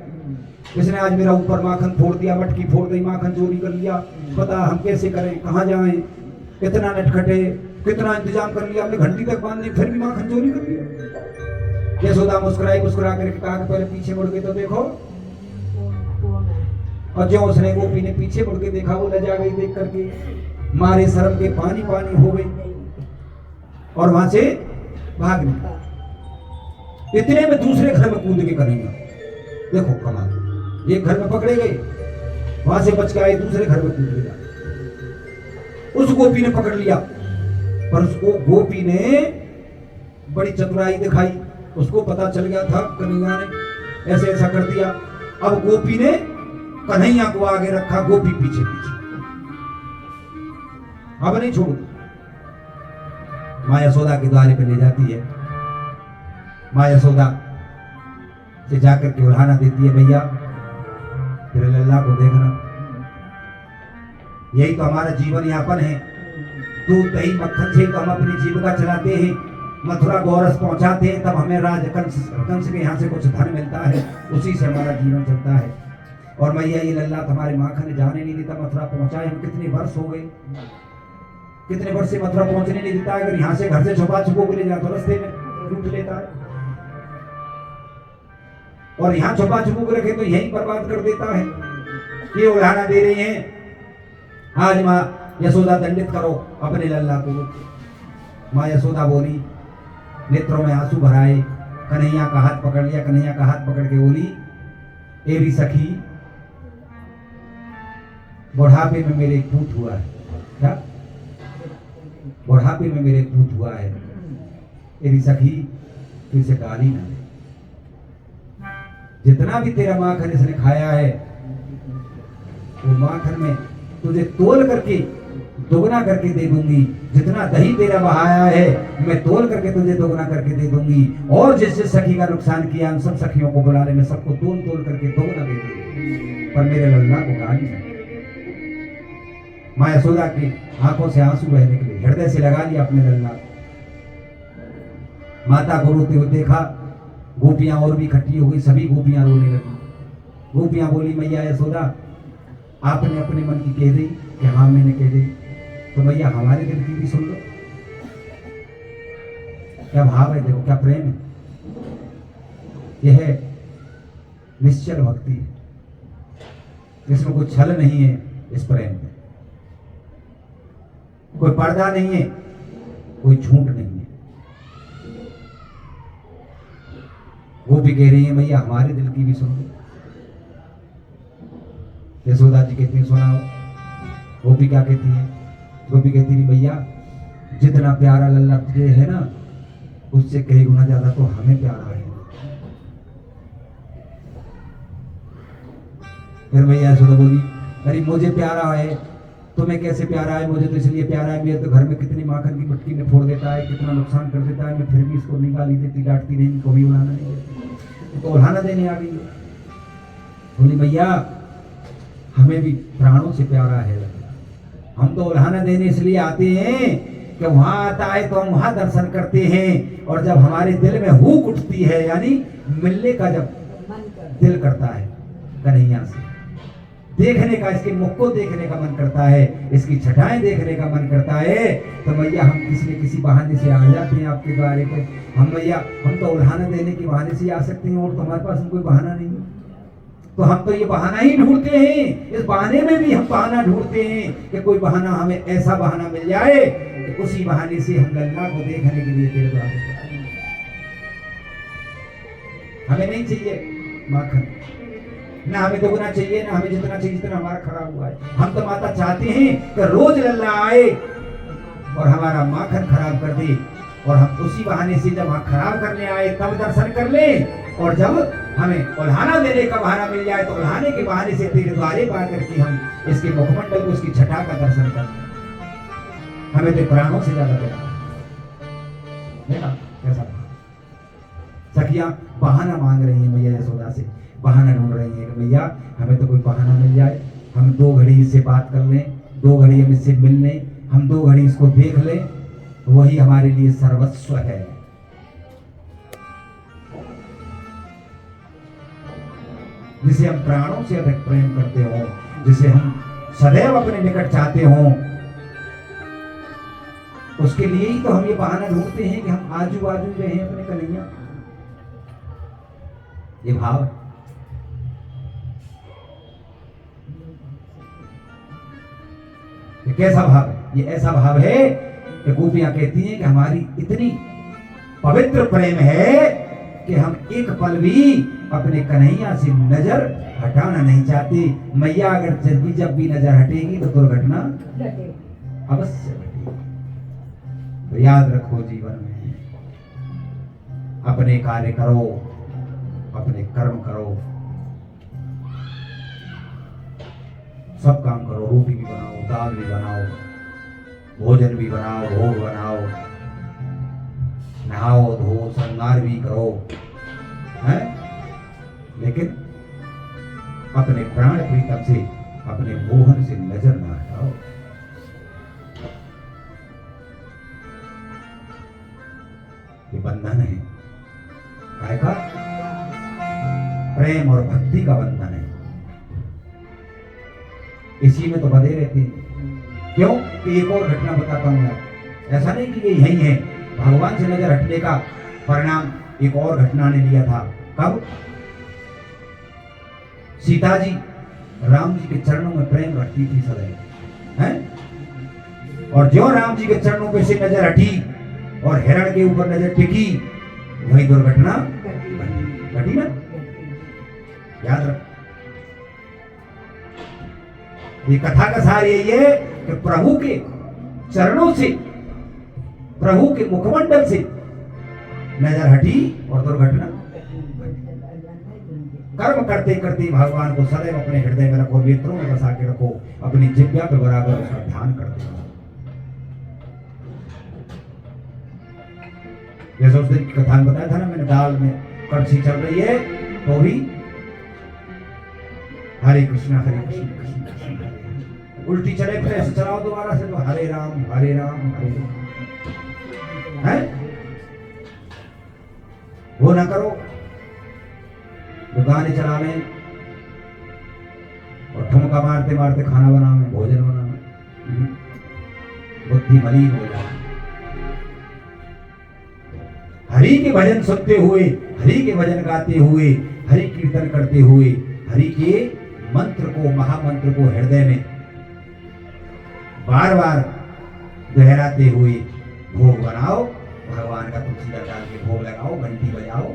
इसने आज मेरा ऊपर माखन फोड़ दिया, मटकी फोड़ दी, माखन चोरी कर लिया, पता हम कैसे करें, कहाँ जाएं, कितना नटखटे, कितना इंतजाम कर लिया, हमने घंटी तक बांध ली, फिर भी माखन चोरी कर लिया। यशोदा मुस्कुराई, मुस्कुरा करके कहा कि पहले पीछे मुड़ के तो देखो। और जो उसने गोपी ने पीछे मुड़ के देखा, वो लजा गई देख करके, मारे शर्म के पानी पानी हो गई और वहां से भाग निकला। इतने में दूसरे घर में कूद के करेंगे, देखो कमाल, एक घर में पकड़े गए, वहां से बच के आए, दूसरे घर में कूद गया। उस गोपी ने पकड़ लिया, पर उसको गोपी ने बड़ी चतुराई दिखाई, उसको पता चल गया था कन्हैया ने ऐसे ऐसा कर दिया। अब गोपी ने कन्हैया को आगे रखा, गोपी पीछे पीछे, अब नहीं छोड़ू। माया यशोदा के द्वारे पे ले जाती है, माया यशोदा से जाकर के उल्हाना देती है, भैया तेरे लल्ला को देखना, यही तो हमारा जीवन यापन है, दूध दही मक्खन से तो हम अपनी जीविका चलाते हैं, मथुरा गौरस पहुंचाते हैं, तब हमें कंस के यहाँ से कुछ धन मिलता है, उसी से हमारा जीवन चलता है। और मैया ये लल्ला तुम्हारे माखन जाने नहीं देता, मथुरा पहुंचाए, हम कितने वर्ष हो गए, कितने वर्ष से मथुरा पहुंचने नहीं देता है। अगर यहाँ से घर से छुपा छुपो के ले जाता तो रास्ते में लूट लेता है, और यहाँ छुपा छुपो के रखे तो यहीं बर्बाद कर देता है। ये उदाहरण दे रही हैं। आज माँ यशोदा दंडित करो अपने लल्ला को। माँ यशोदा बोली, नेत्रों में आंसू भराए, कन्हैया का हाथ पकड़ लिया, कन्हैया का हाथ पकड़ के बोली, एरी सखी बुढ़ापे में मेरे पूत हुआ है। क्या? बुढ़ापे में मेरे पूत हुआ है, एरी सखी तू इसे गाली ना दे, जितना भी तेरा माखन इसने खाया है वो माखन में तुझे तोल करके दोगुना करके दे दूंगी, जितना दही तेरा बहाया है मैं तोल करके तुझे दोगुना करके दे दूंगी, और जिस जिस सखी का नुकसान किया उन सब सखियों को बुला ले, मैं सबको तोल तोल करके दोगुना दे दूंगी, पर मेरे लल्ला को गाली नहीं। माँ यशोदा की आंखों से आंसू बहने के लिए हृदय से लगा लिया अपने लल्ला। माता को रोते हुए देखा, गोपियां और भी इकट्ठी हो गई, सभी गोपियां रोने लगी। गोपियां बोली, मैया यशोदा आपने अपने मन की कह दी कि हाँ मैंने कह दी, तो मैया हमारे दिल की भी सुन लो। क्या भाव है, देखो क्या प्रेम है, यह निश्चल भक्ति है, इसमें कोई छल नहीं है, इस प्रेम में कोई पर्दा नहीं है, कोई झूठ नहीं है। गोपी कह रही है, भैया हमारे दिल की भी सुन लो। यशोदा जी कहती है, सुनाओ। गोपी क्या कहती है? गोपी कहती है, भैया जितना प्यारा लल्ला तुझे है ना, उससे कई गुना ज्यादा तो हमें प्यारा है। फिर भैया यशोदा बोली, अरे मुझे प्यारा है, तुम्हें कैसे प्यारा है? मुझे तो इसलिए प्यारा है, मेरे तो घर में कितनी माखन की मटकी में फोड़ देता है, कितना नुकसान कर देता है, मैं फिर भी इसको नहीं गाली देती, डांटती नहीं, कभी उलाना नहीं देती, तो उलाना देने आ गई। बोली, भैया हमें भी प्राणों से प्यारा है लल्ला। हम तो उल्हाना देने इसलिए आते हैं कि वहां आता है तो हम वहां दर्शन करते हैं, और जब हमारे दिल में हुक उठती है, यानी मिलने का जब दिल करता है कन्हैया से, देखने का, इसके मुख को देखने का मन करता है, इसकी छटाएं देखने का मन करता है, तो भैया हम किसी न किसी बहाने से आ जाते हैं आपके द्वारे पे। हम भैया हम तो उल्हाना देने के बहाने से आ सकते हैं, और तो हमारे पास कोई बहाना नहीं है, तो हम तो ये बहाना ही ढूंढते हैं। इस बहाने में भी हम बहाना ढूंढते हैं कि कोई बहाना, हमें ऐसा बहाना मिल जाए कि उसी बहाने से हम लल्ला को देखने के लिए तेरे द्वारे पे आए। हमें नहीं चाहिए माखन, ना हमें दोगुना चाहिए, ना हमें जितना चाहिए जितना हमारा खराब हुआ है। हम तो माता चाहते हैं कि रोज लल्ला आए और हमारा माखन खराब कर दे, और हम उसी बहाने से जब वहां खराब करने आए तब दर्शन कर ले, और जब हमें उल्हाना देने का बहाना मिल जाए तो उल्हाने के बहाने से तेरे द्वारे पा करके हम इसके मुखमंडल को, इसकी छटा का दर्शन कर। हमें तो प्राणों से ज्यादा प्यार है ना। कैसा सखियां बहाना मांग रही है मैया यशोदा से, बहाना ढूंढ रही है कि भैया हमें तो कोई बहाना मिल जाए, हम 2 घड़ी इससे बात कर लें, 2 घड़ी हम इससे मिल लें, हम 2 घड़ी इसको देख लें, वही हमारे लिए सर्वस्व है। जिसे हम प्राणों से अधिक प्रेम करते हो, जिसे हम सदैव अपने निकट चाहते हो, उसके लिए ही तो हम ये बहाना ढूंढते हैं कि हम आजू बाजू रहे अपने कन्हैया। ये भाव, ये कैसा भाव है? ये ऐसा भाव है कि गोपियां कहती हैं कि हमारी इतनी पवित्र प्रेम है कि हम एक पल भी अपने कन्हैया से नजर हटाना नहीं चाहती। मैया अगर जब भी नजर हटेगी तो दुर्घटना अवश्य घटेगी। तो याद रखो, जीवन में अपने कार्य करो, अपने कर्म करो, सब काम करो, रोटी भी बनाओ, दाल भी बनाओ, भोजन भी बनाओ, भोग बनाओ, नहाओ धो श्रृंगार भी करो, है? लेकिन अपने प्राण प्रीतम से, अपने मोहन से नजर ना हटाओ। ये बंधन है, काय का? प्रेम और भक्ति का बंधन है। इसी में तो बंधे रहते हैं। क्यों? कि एक और घटना बताता हूं मैं। ऐसा नहीं कि ये यही है, भगवान से नजर हटने का परिणाम एक और घटना ने लिया था। कब? सीता जी राम जी के चरणों में प्रेम रखती थी सदैव, हैं? और जो राम जी के चरणों पे से नजर हटी और हिरण के ऊपर नजर टिकी, वही दुर्घटना घटी ना। याद रख, ये कथा का सार यही है कि प्रभु के चरणों से, प्रभु के मुखमंडल से नजर हटी और दुर्घटना। कर्म करते करते भगवान को सदैव अपने हृदय में रखो, नेत्रों में बसा के रखो, अपनी जिह्वा पे बराबर उसका ध्यान करते रहो। जैसे उस दिन की कथा में बताया था ना मैंने, दाल में कड़छी चल रही है तो भी हरे कृष्ण कृष्ण कृष्ण, उल्टी चले फिर ऐसे चलाओ दोबारा से तो हरे राम हरे राम हरे राम, है? वो ना करो जो गाने चला लें और ठुमका मारते मारते खाना बनावे, भोजन बनावे, बुद्धि मलिन हो जाए। हरि के भजन सुनते हुए, हरि के भजन गाते हुए, हरि कीर्तन करते हुए, हरि के मंत्र को, महामंत्र को हृदय में बार बार दोहराते हुए भोग बनाओ, भगवान का तुलसीदास डाल के भोग लगाओ, घंटी बजाओ,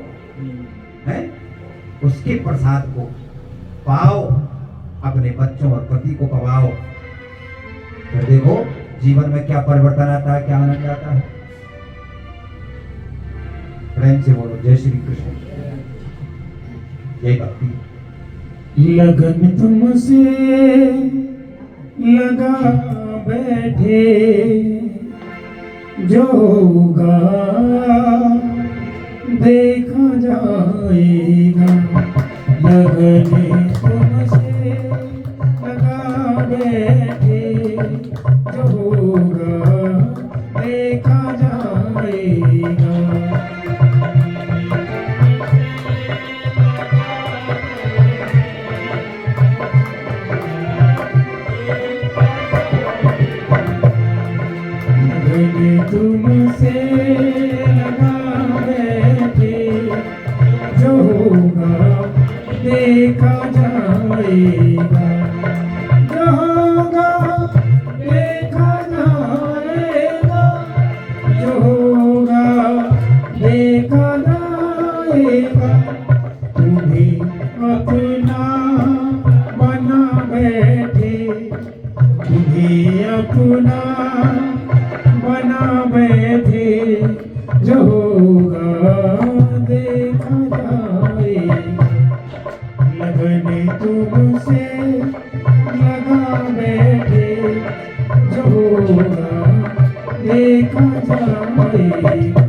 है? उसके प्रसाद को पाओ, अपने बच्चों और पति को पवाओ, फिर देखो जीवन में क्या परिवर्तन आता है, क्या आनंद आता है। प्रेम से बोलो जय श्री कृष्ण, जय भक्ति। लगन तुमसे लगा बैठे, जो होगा देखा जाएगा। लगन तुमसे देखा जाएगा, जो होगा देखा जाएगा, जो होगा देखा जाएगा। तुम्हें अपना बना बैठे, तुम्हें अपना बना बैठे, जो होगा देखा जाएगा। लगन तुमसे लगा बैठे, जो होगा देखा जाएगा।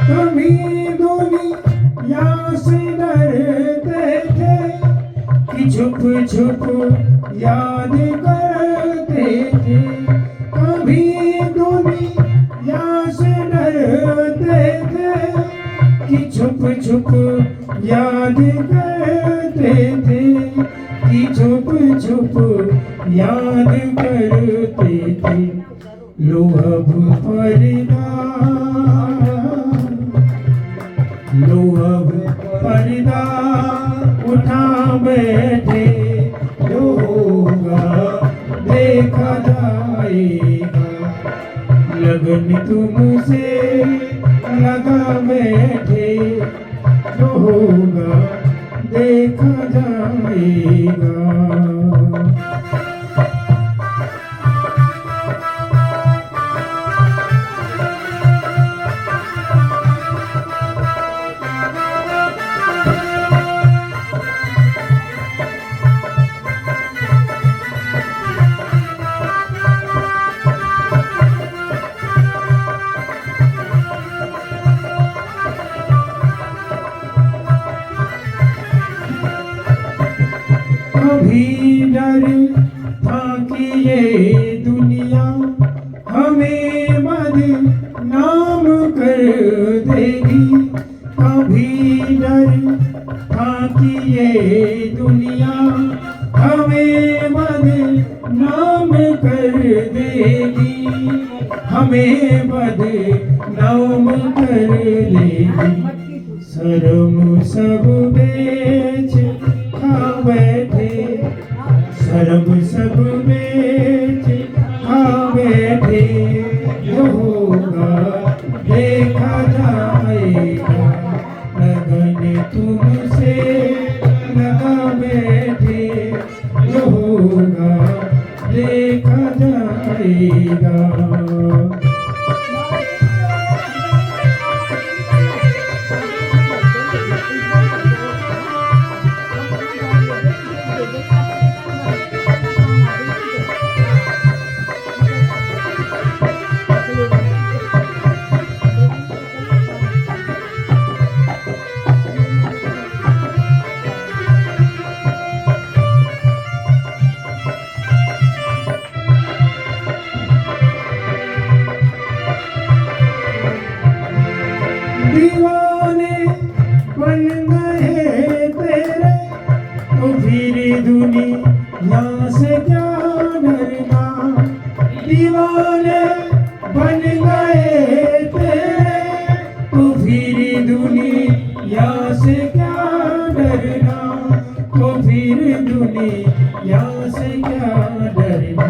कभी दुनिया से डरते थे कि छुप छुप याद करते थे। कभी दुनिया से डरते थे कि छुप छुप याद करते थे, कि छुप छुप याद करते थे। लो अब पर्दा, लो अब पर्दा उठा बैठे, जो होगा देखा जाएगा। लगन तुमसे लगा बैठे, जो होगा देखा जाएगा। कभी डर था कि ये दुनिया हमें बदनाम कर देगी। कभी डर था कि ये दुनिया हमें बदनाम कर देगी, हमें बदनाम कर देगी। शर्म सब बेच खा बैठे, शर्म सब बेच खा बैठे, जो होगा देखा जाएगा। लगन तुमसे लगा बैठे, जो होगा देखा जाएगा। दीवाने बन गए तेरे, तो फिर दुनिया से क्या डरना। दीवाने बन गए तेरे, तो फिर दुनिया से क्या डरना, तो फिर दुनिया से क्या डरना।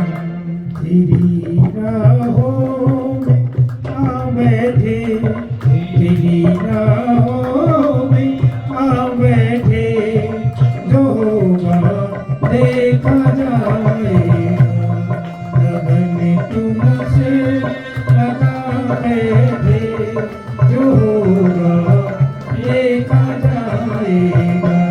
तेरी राहों में आ बैठे, तेरी राहों में आ बैठे, जो होगा देखा जाएगा। लगन तुमसे लगा बैठे, जो होगा देखा जाएगा।